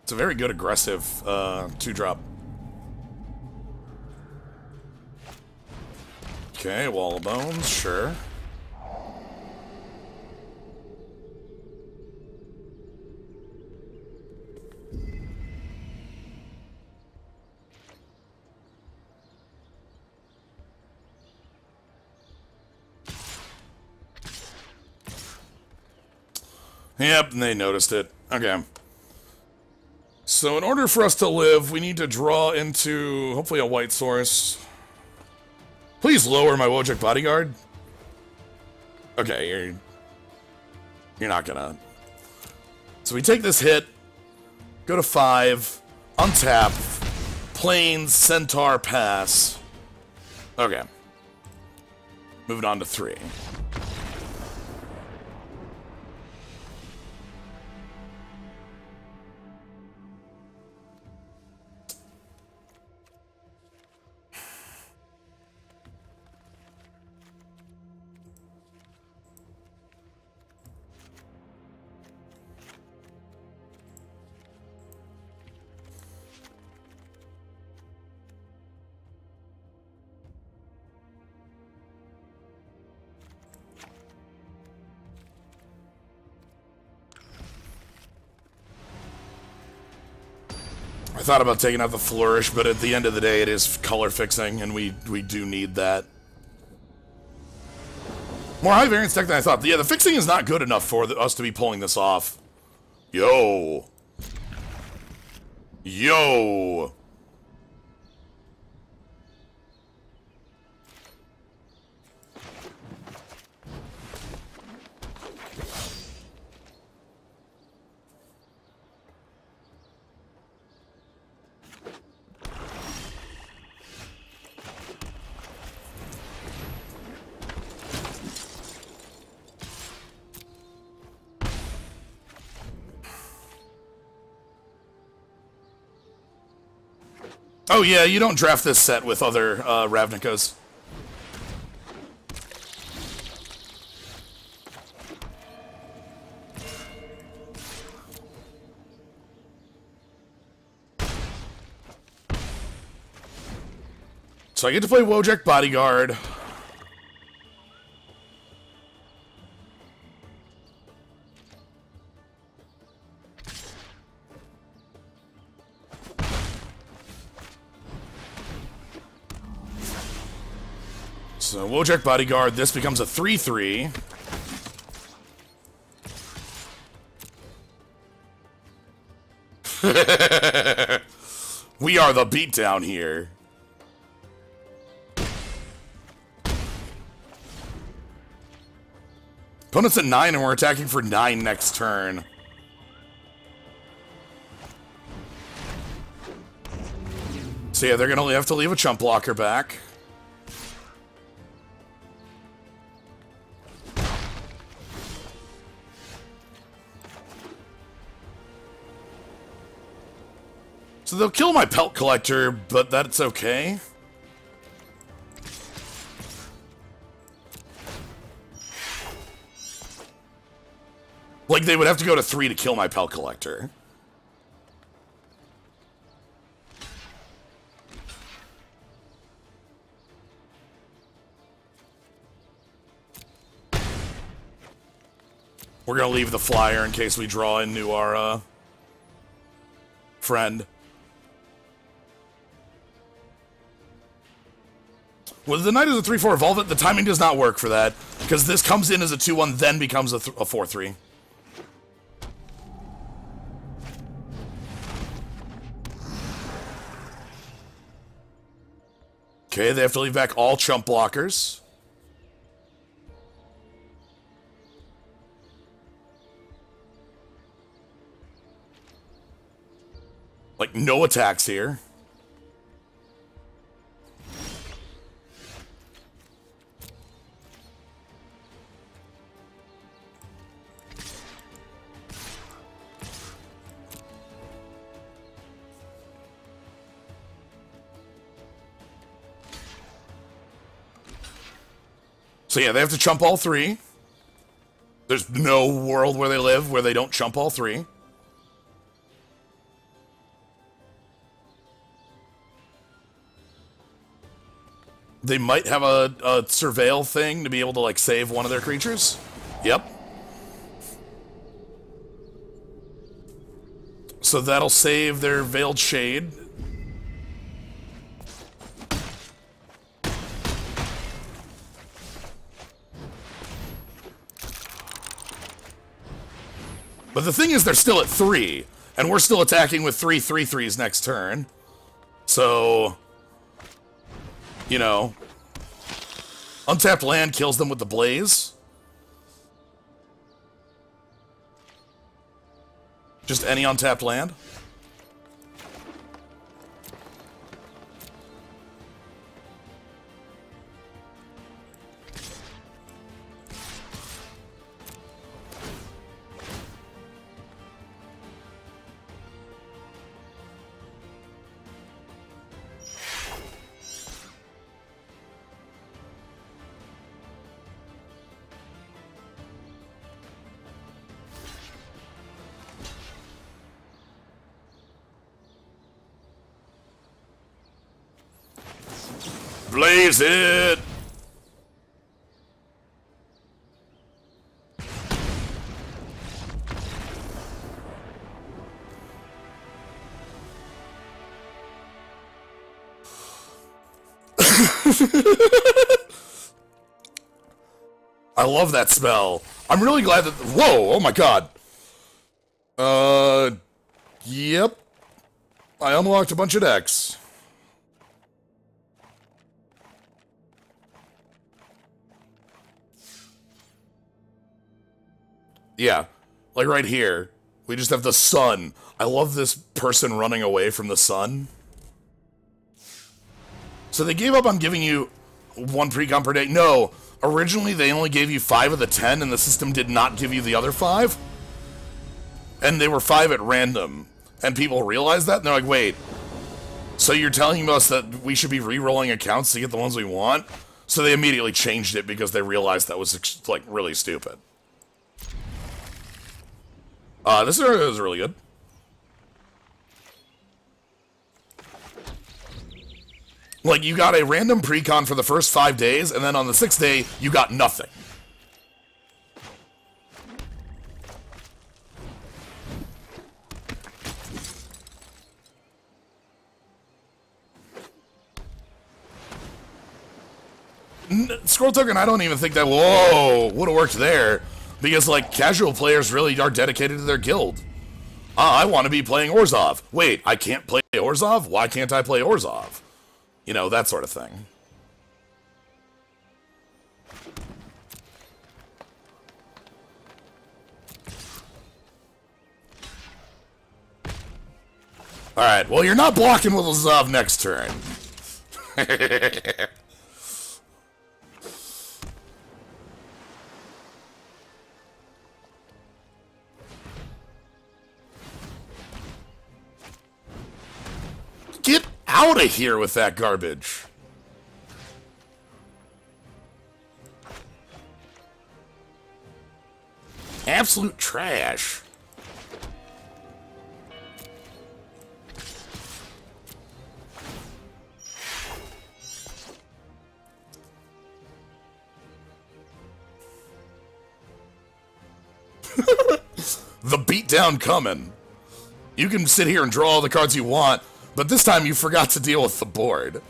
S1: It's a very good aggressive 2-drop. Okay, Wall of Bones, sure. Yep, and they noticed it. Okay. So in order for us to live, we need to draw into, hopefully, a white source. Please lower my Wojak Bodyguard. Okay, you're not gonna. So we take this hit, go to 5, untap, Plains, Centaur, pass. Okay. Moving on to 3. I thought about taking out the flourish, but at the end of the day, it is color fixing, and we do need that. More high variance tech than I thought. Yeah, the fixing is not good enough for us to be pulling this off. Yo. Yo. Oh yeah, you don't draft this set with other Ravnicas. So I get to play Wojek Bodyguard. So Wojek Bodyguard, this becomes a 3/3. We are the beatdown here. Opponent's at 9 and we're attacking for 9 next turn. So yeah, they're gonna have to leave a chump blocker back. So they'll kill my pelt collector, but that's okay. Like, they would have to go to 3 to kill my pelt collector. We're gonna leave the flyer in case we draw into our, friend. Well, the knight is a 3/4 evolve it. The timing does not work for that, because this comes in as a 2/1, then becomes a 4/3. Okay, they have to leave back all chump blockers. Like, no attacks here. So yeah, they have to chump all 3. There's no world where they live where they don't chump all 3. They might have a surveil thing to be able to, like, save one of their creatures. Yep. So that'll save their Veiled Shade. But the thing is, they're still at 3, and we're still attacking with 3 3/3s next turn. So, you know, untapped land kills them with the Blaze. Just any untapped land. Blaze it! I love that spell. I'm really glad that... Whoa! Oh my god. Yep. I unlocked a bunch of decks. Yeah. Like right here. We just have the sun. I love this person running away from the sun. So they gave up on giving you 1 precon per day. No. Originally, they only gave you 5 of the 10, and the system did not give you the other 5. And they were 5 at random. And people realized that, and they're like, wait, so you're telling us that we should be re-rolling accounts to get the ones we want? So they immediately changed it because they realized that was, like, really stupid. This is really good. Like, you got a random precon for the first 5 days, and then on the 6th day, you got nothing. Scroll token, I don't even think that, whoa, would have worked there. Because, like, casual players really are dedicated to their guild. I want to be playing Orzhov. Wait, I can't play Orzhov? Why can't I play Orzhov? You know, that sort of thing. Alright, well, you're not blocking with Orzhov next turn. Get out of here with that garbage. Absolute trash. The beatdown coming. You can sit here and draw all the cards you want, but this time you forgot to deal with the board.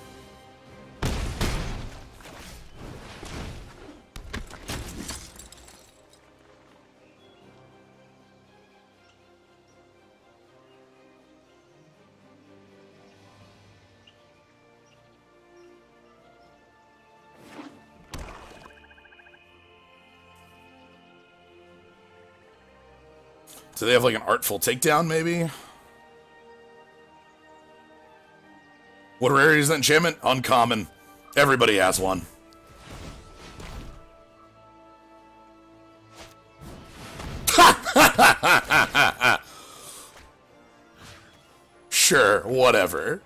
S1: Do they have like an artful takedown, maybe? What rarity is that enchantment? Uncommon. Everybody has one. Sure, whatever.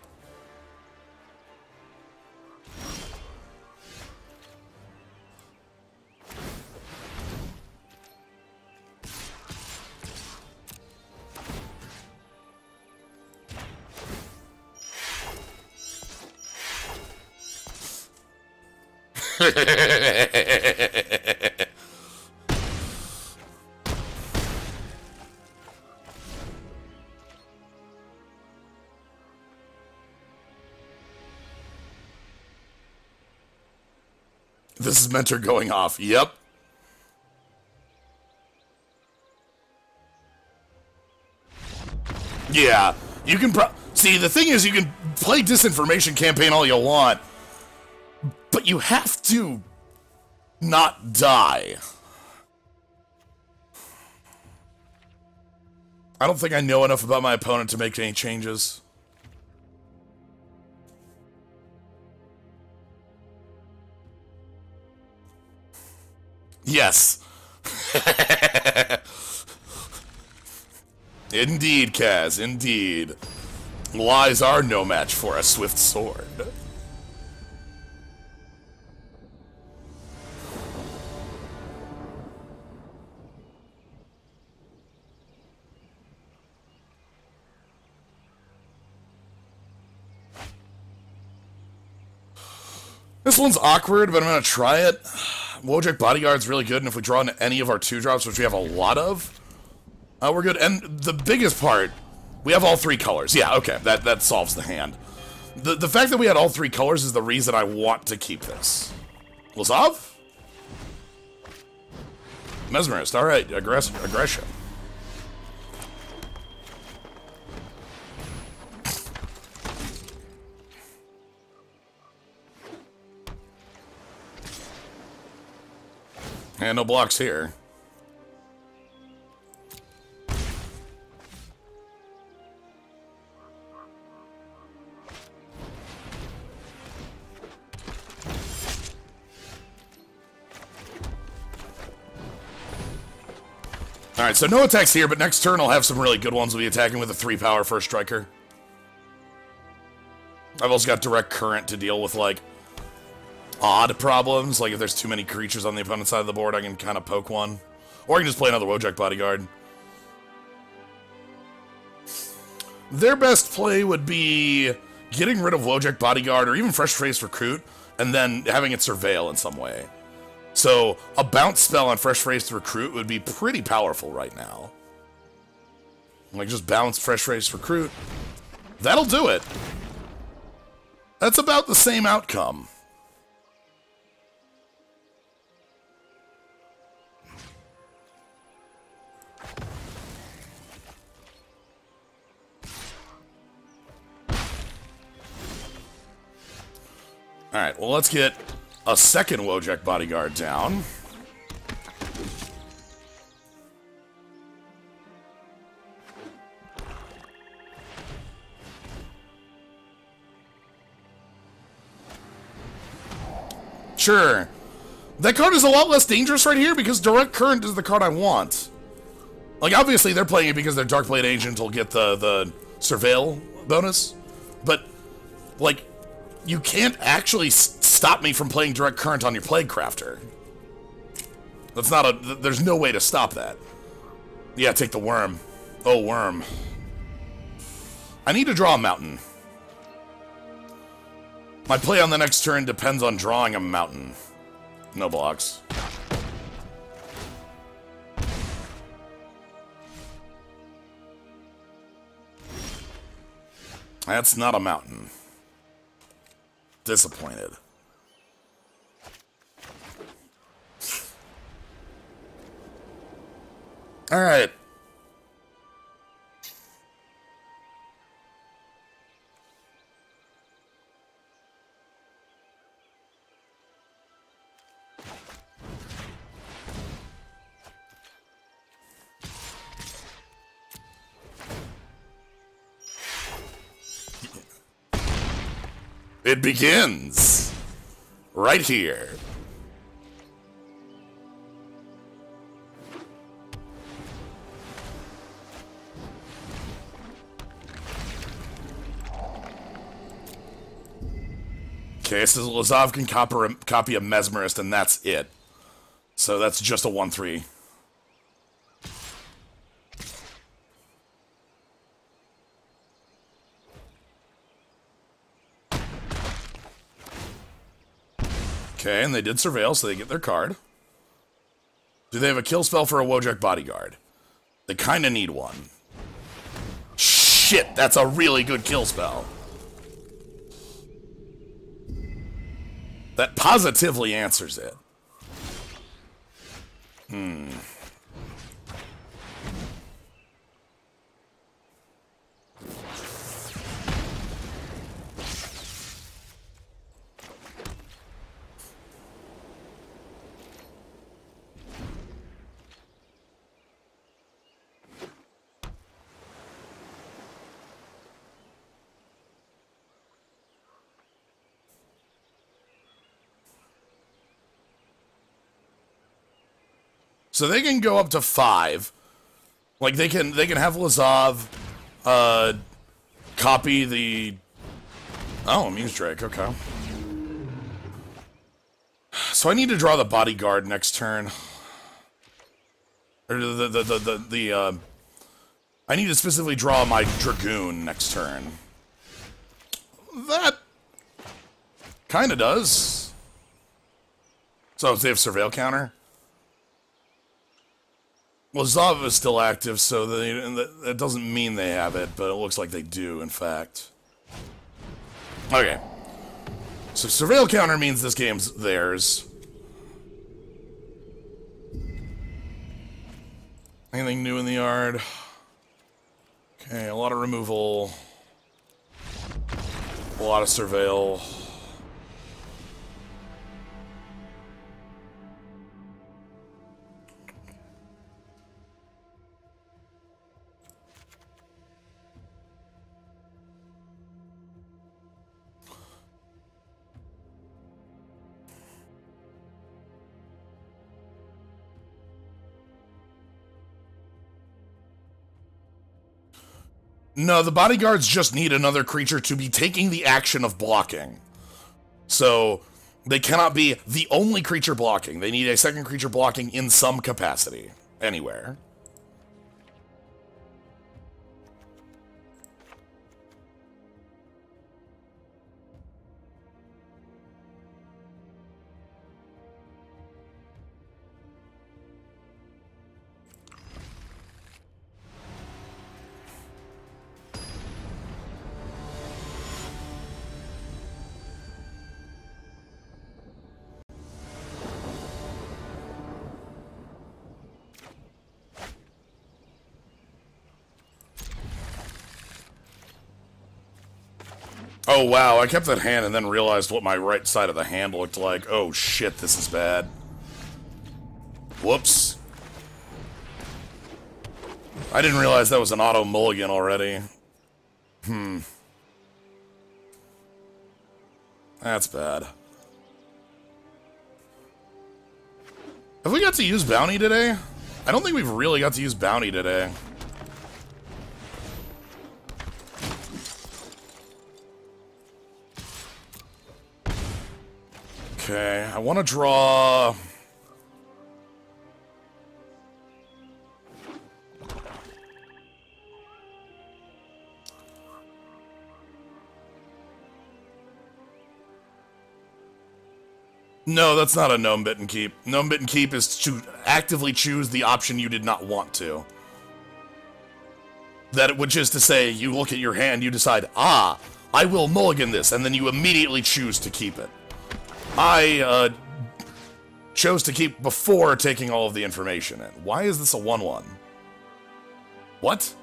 S1: This is Mentor going off. Yep. Yeah, you can see, the thing is, you can play disinformation campaign all you want, but you have to not die. I don't think I know enough about my opponent to make any changes. Yes. Indeed, Kaz, indeed. Lies are no match for a swift sword. This one's awkward, but I'm gonna try it. Wojak Bodyguard's really good, and if we draw into any of our 2-drops, which we have a lot of, we're good. And the biggest part, we have all 3 colors. Yeah, okay, that solves the hand. The fact that we had all three colors is the reason I want to keep this. Lazav? Mesmerist, alright, aggression. And no blocks here. Alright, so no attacks here, but next turn I'll have some really good ones. We'll be attacking with a 3-power first striker. I've also got direct current to deal with, like, odd problems. Like, if there's too many creatures on the opponent's side of the board, I can kind of poke one. Or I can just play another Wojak Bodyguard. Their best play would be getting rid of Wojak Bodyguard, or even Fresh-Faced Recruit, and then having it surveil in some way. So, a bounce spell on Fresh-Faced Recruit would be pretty powerful right now. Like, just bounce Fresh-Faced Recruit. That'll do it. That's about the same outcome. Alright, well, let's get a second Wojak Bodyguard down. Sure. That card is a lot less dangerous right here because Direct Current is the card I want. Like, obviously they're playing it because their Darkblade Agent will get the Surveil bonus. But, like, you can't actually stop me from playing Direct Current on your Plague Crafter. That's not a... There's no way to stop that. Yeah, take the Worm. Oh, Worm. I need to draw a mountain. My play on the next turn depends on drawing a mountain. No blocks. That's not a mountain. Disappointed. All right. It begins right here. Okay, so Lazav can copy a Mesmerist, and that's it. So that's just a 1/3. Okay, and they did Surveil, so they get their card. Do they have a kill spell for a Wojak Bodyguard? They kind of need one. Shit, that's a really good kill spell. That positively answers it. So they can go up to 5. Like they can have Lazav copy the Muse Drake, okay. So I need to draw the Bodyguard next turn. Or I need to specifically draw my Dragoon next turn. That kinda does. So they have Surveil counter. Well, Zav is still active, so that doesn't mean they have it, but it looks like they do, in fact. Okay. So surveil counter means this game's theirs. Anything new in the yard? Okay, a lot of removal. A lot of surveil. No, the bodyguards just need another creature to be taking the action of blocking. So, they cannot be the only creature blocking. They need a second creature blocking in some capacity. Anywhere. Oh wow, I kept that hand and then realized what my right side of the hand looked like. Oh shit, this is bad. Whoops. I didn't realize that was an auto mulligan already. That's bad. Have we got to use bounty today? I don't think we've really got to use bounty today. Okay, I want to draw... No, that's not a gnome bit and keep. Gnome bit and keep is to actively choose the option you did not want to. Which is to say, you look at your hand, you decide, ah, I will mulligan this, and then you immediately choose to keep it. I chose to keep before taking all of the information in. Why is this a 1-1? What?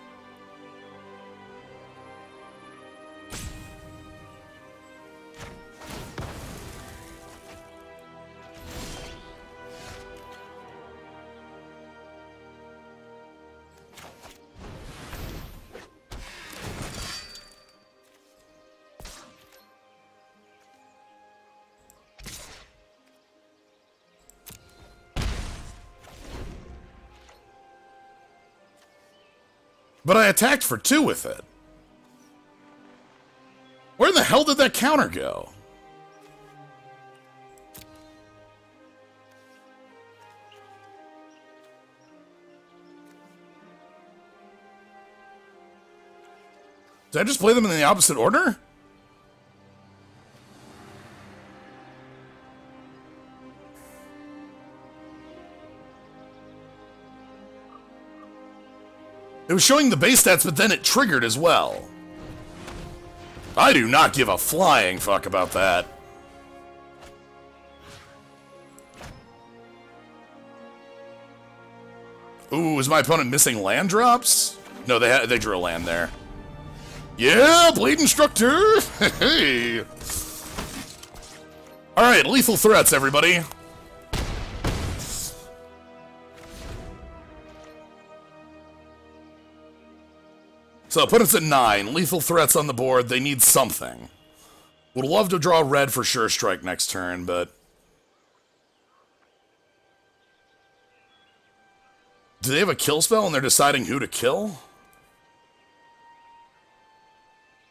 S1: But I attacked for 2 with it. Where the hell did that counter go? Did I just play them in the opposite order? It was showing the base stats, but then it triggered as well. I do not give a flying fuck about that. Ooh, is my opponent missing land drops? No, they drew a land there. Yeah, Blade Instructor! Hey! Alright, lethal threats, everybody. So, opponent's at 9. Lethal threats on the board. They need something. Would love to draw red for Sure Strike next turn, but... Do they have a kill spell and they're deciding who to kill?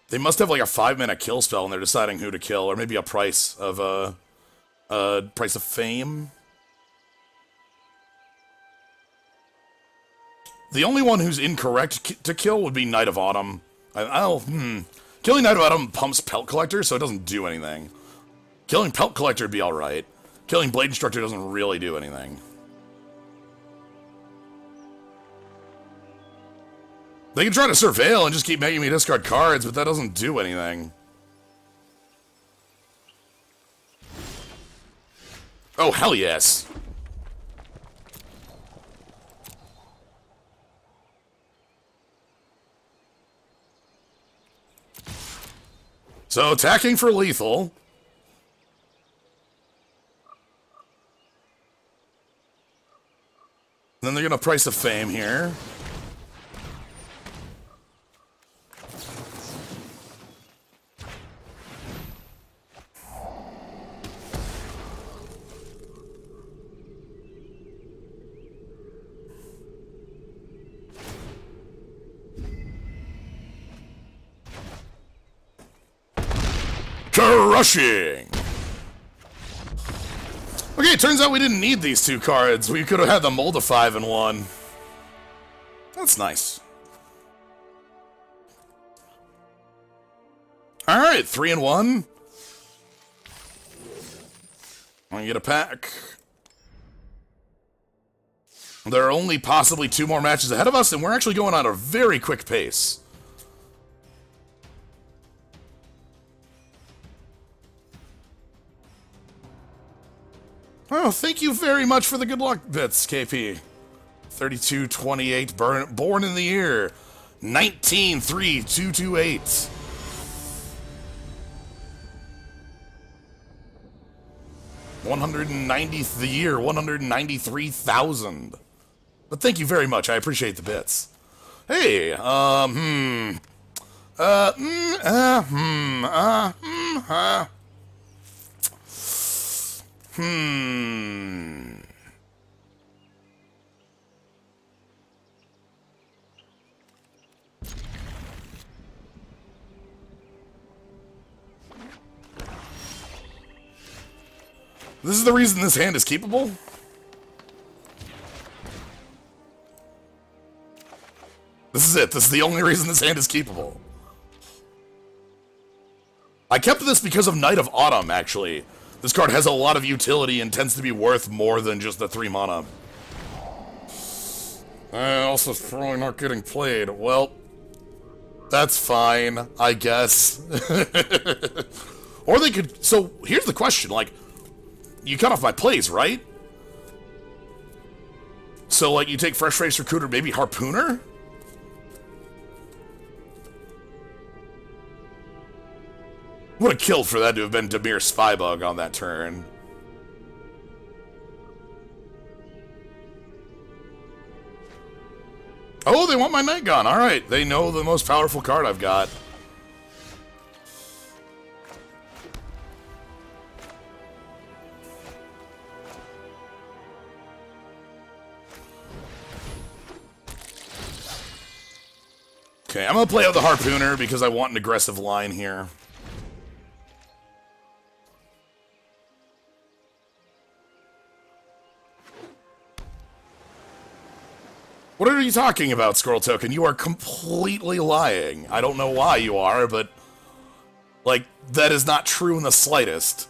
S1: They must have like a 5-mana kill spell and they're deciding who to kill, or maybe a price of, price of fame. The only one who's incorrect to kill would be Knight of Autumn. Killing Knight of Autumn pumps Pelt Collector, so it doesn't do anything. Killing Pelt Collector would be alright. Killing Blade Instructor doesn't really do anything. They can try to surveil and just keep making me discard cards, but that doesn't do anything. Oh, hell yes. So, attacking for lethal. Then they're going to price of fame here. Crushing! Okay, it turns out we didn't need these two cards. We could have had them mold a 5 in 1. That's nice. Alright, 3 in 1. I'm gonna get a pack. There are only possibly 2 more matches ahead of us, and we're actually going on a very quick pace. Oh, thank you very much for the good luck bits, KP. 3228, born in the year 193228. The year 193,000. But thank you very much. I appreciate the bits. Hey, This is the reason this hand is keepable? This is it. This is the only reason this hand is keepable. I kept this because of Knight of Autumn, actually. This card has a lot of utility and tends to be worth more than just the 3 mana. Also, probably not getting played. Well, that's fine, I guess. Or they could... So, here's the question, like... You cut off my plays, right? So, like, you take Fresh Face Recruiter, maybe Harpooner? Would have killed for that to have been Dimir Spybug on that turn. Oh, they want my Night Gun. Alright, they know the most powerful card I've got. Okay, I'm gonna play out the Harpooner because I want an aggressive line here. What are you talking about, Squirrel Token? You are completely lying. I don't know why you are, but... Like, that is not true in the slightest.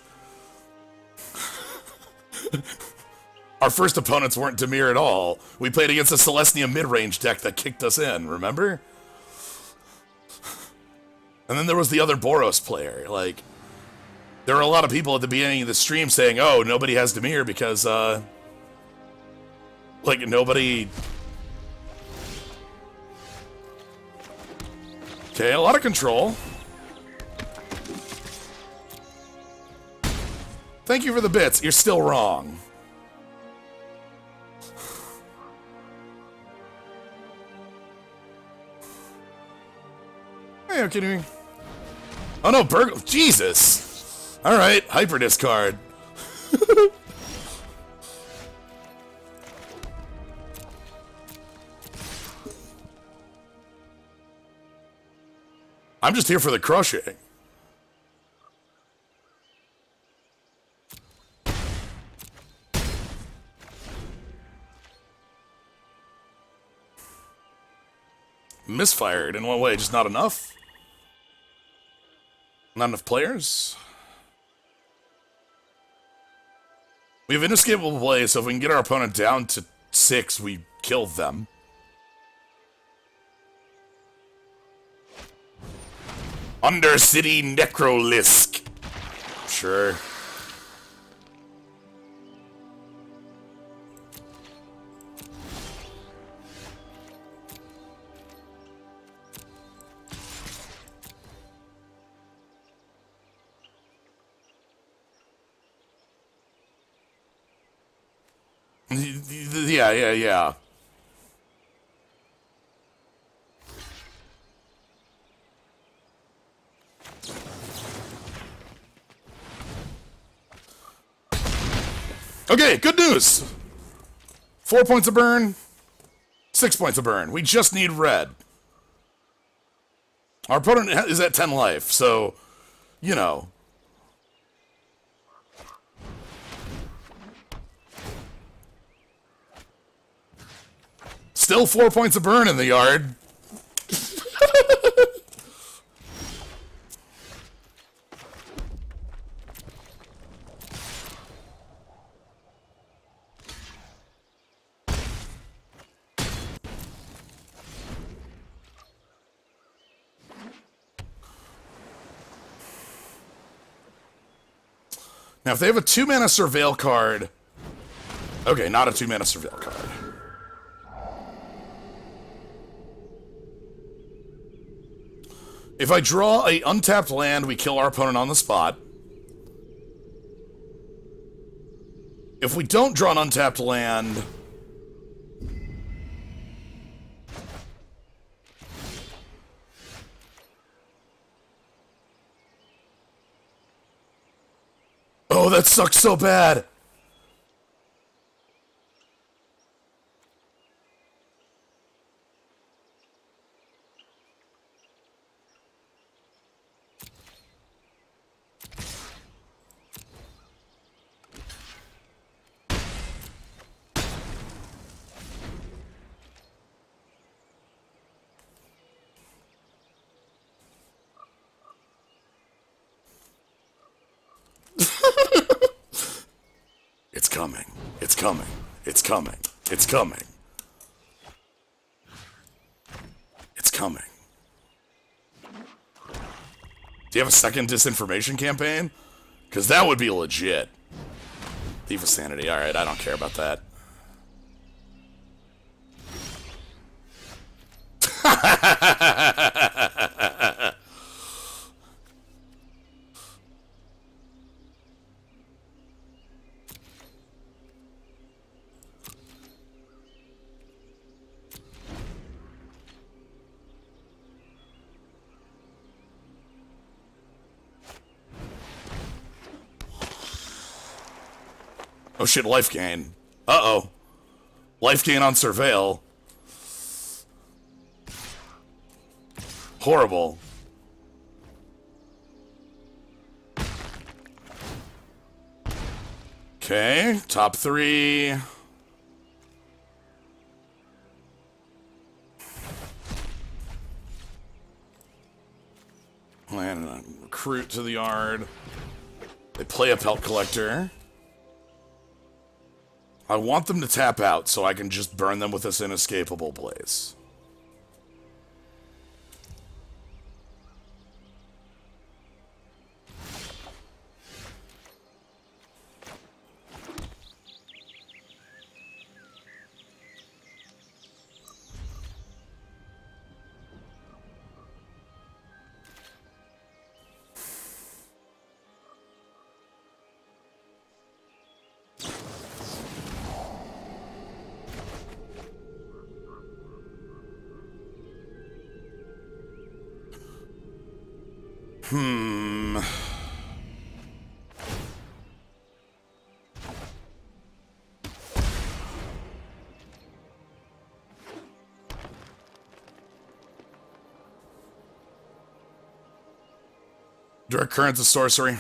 S1: Our first opponents weren't Dimir at all. We played against a Celestia mid-range deck that kicked us in, remember? And then there was the other Boros player. Like, there were a lot of people at the beginning of the stream saying, oh, nobody has Dimir because, like, nobody... Okay, a lot of control. Thank you for the bits. You're still wrong. Hey, are you kidding me? Oh no, Burgle. Jesus! Alright, Hyper Discard. I'm just here for the crushing. Misfired. In what way? Just not enough? Not enough players? We have inescapable play, so if we can get our opponent down to 6, we kill them. Undercity Necrolisk. Sure. Yeah. Okay, good news. 4 points of burn, 6 points of burn. We just need red. Our opponent is at 10 life, so, you know. Still 4 points of burn in the yard. Now, if they have a 2-mana Surveil card... Okay, not a 2-mana Surveil card. If I draw a untapped land, we kill our opponent on the spot. If we don't draw an untapped land... Oh, that sucks so bad! It's coming. It's coming. It's coming. It's coming. It's coming. Do you have a second disinformation campaign? Because that would be legit. Thief of Sanity. Alright, I don't care about that. Oh shit, life gain. Uh-oh. Life gain on Surveil. Horrible. Okay, top 3. Land a recruit to the yard. They play a Pelt Collector. I want them to tap out so I can just burn them with this inescapable blaze. Direct Current's a sorcery.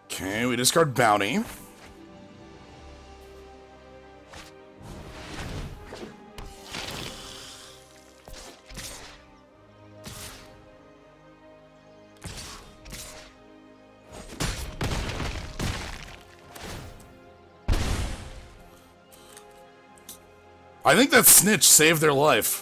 S1: Okay, we discard Bounty. I think that snitch saved their life.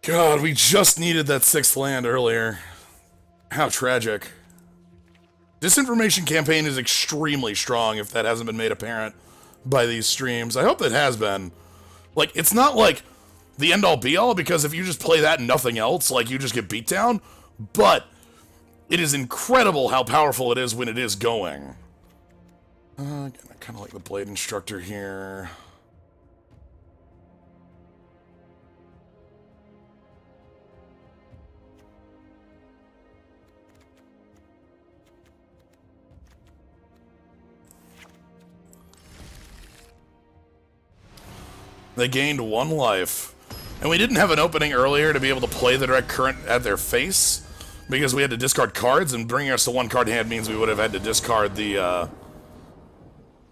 S1: God, we just needed that 6th land earlier. How tragic. Disinformation campaign is extremely strong if that hasn't been made apparent by these streams. I hope that has been. Like, it's not like the end-all be-all, because if you just play that and nothing else, like, you just get beat down, but it is incredible how powerful it is when it is going. Again, I kind of like the Blade Instructor here. They gained 1 life. And we didn't have an opening earlier to be able to play the direct current at their face, because we had to discard cards, and bringing us to 1 card hand means we would have had to discard the,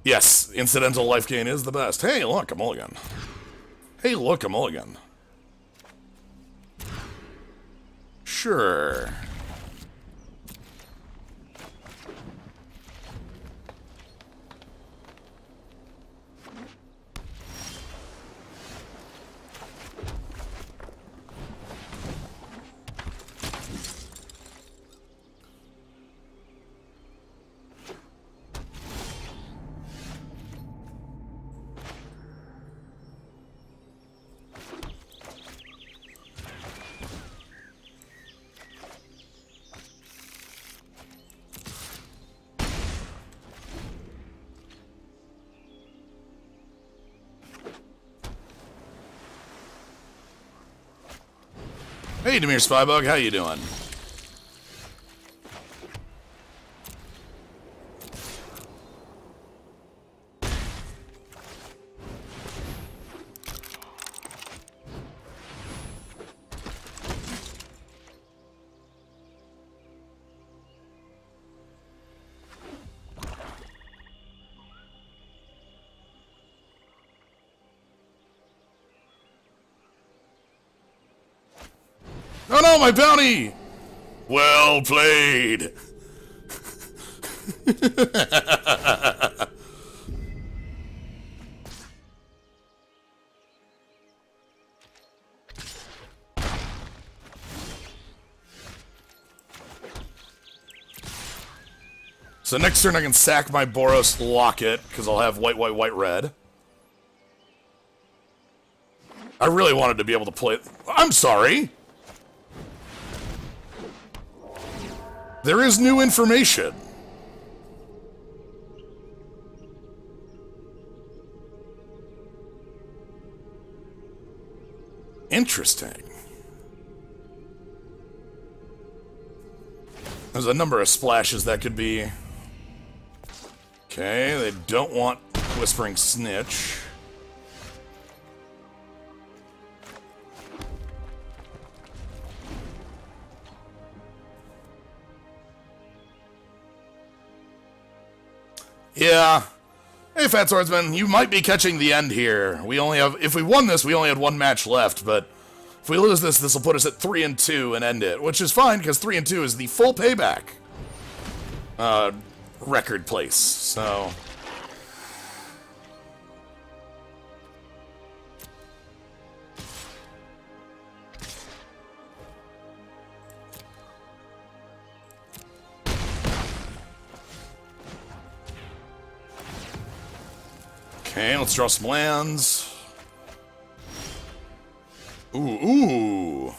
S1: Yes, incidental life gain is the best. Hey, look, a mulligan. Hey, look, a mulligan. Sure. Hey, Demir Spybug, how you doing? Oh no, my bounty! Well played! So next turn I can sack my Boros Locket, because I'll have white, white, white, red. I really wanted to be able to play... I'm sorry! There is new information. Interesting. There's a number of splashes that could be. Okay, they don't want Whispering Snitch. Yeah. Hey, Fat Swordsman, you might be catching the end here. We only have... If we won this, we only had 1 match left, but if we lose this, this will put us at 3-2 and end it, which is fine, because 3-2 is the full payback record place, so... Okay, let's draw some lands. Ooh.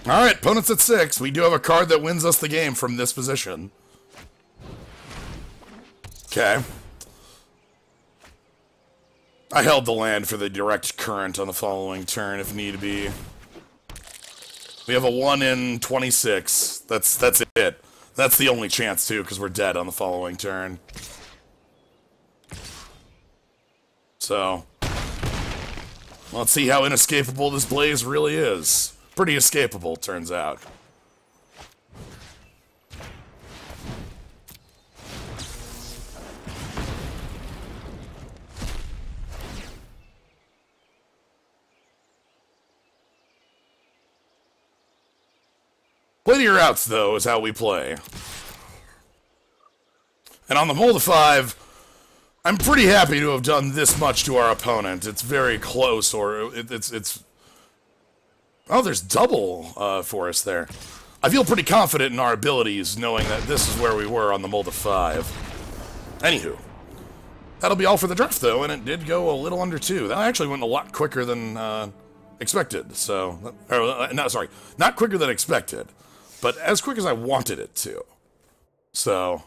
S1: Alright, opponent's at 6. We do have a card that wins us the game from this position. Okay. I held the land for the direct current on the following turn if need be. We have a 1 in 26. That's it. That's the only chance, too, because we're dead on the following turn. So, let's see how inescapable this blaze really is. Pretty escapable, turns out. Play to your outs, though, is how we play. And on the Molda 5, I'm pretty happy to have done this much to our opponent. It's very close, or it's... Oh, there's double for us there. I feel pretty confident in our abilities, knowing that this is where we were on the Molda 5. Anywho. That'll be all for the draft, though, and it did go a little under 2. That actually went a lot quicker than expected, so... no, sorry. Not quicker than expected, but as quick as I wanted it to. So...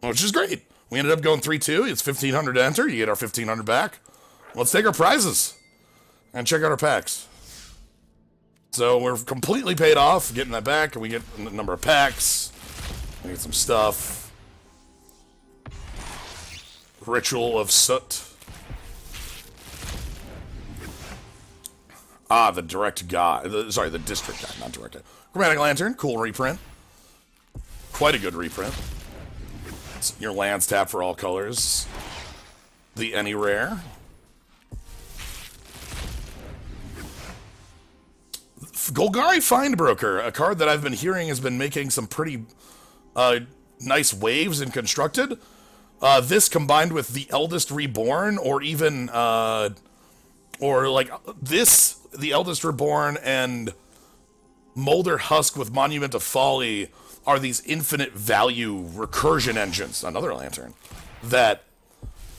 S1: Which is great. We ended up going 3-2. It's 1,500 to enter. You get our 1,500 back. Let's take our prizes and check out our packs. So we're completely paid off getting that back, and we get a number of packs. We get some stuff. Ritual of Soot. Ah, the direct guy. Sorry, the district guy, not direct guy. Chromatic Lantern, cool reprint. Quite a good reprint. It's your lands tap for all colors. The Any Rare. Golgari Findbroker, a card that I've been hearing has been making some pretty nice waves in Constructed. This combined with the Eldest Reborn, or even, or like this, the Eldest Reborn and Molder Husk with Monument of Folly are these infinite value recursion engines, another lantern, that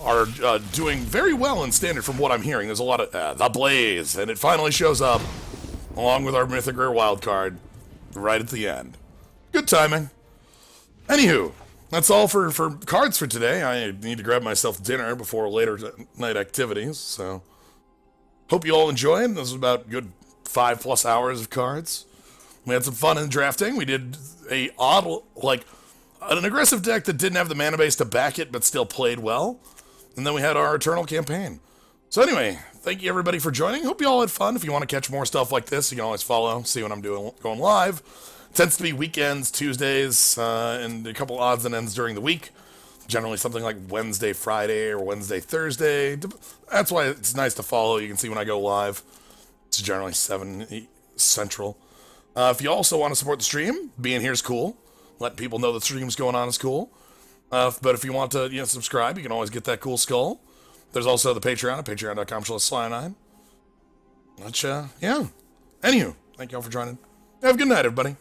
S1: are doing very well in Standard from what I'm hearing. There's a lot of, the Blaze, and it finally shows up, along with our Mythic Rare wildcard, right at the end. Good timing. Anywho, that's all for cards for today. I need to grab myself dinner before later night activities, so... Hope you all enjoyed. This was about good 5+ hours of cards. We had some fun in drafting. We did a odd, like, an aggressive deck that didn't have the mana base to back it, but still played well. And then we had our Eternal campaign. So anyway, thank you everybody for joining. Hope you all had fun. If you want to catch more stuff like this, you can always follow, see what I'm doing, going live. It tends to be weekends, Tuesdays, and a couple odds and ends during the week. Generally something like Wednesday, Friday, or Wednesday, Thursday. That's why it's nice to follow. You can see when I go live. It's generally 7 Central. If you also want to support the stream, being here is cool. Let people know the stream's going on is cool. But if you want to subscribe, you can always get that cool skull. There's also the Patreon at patreon.com/Sly9. Which, yeah. Anywho, thank you all for joining. Have a good night, everybody.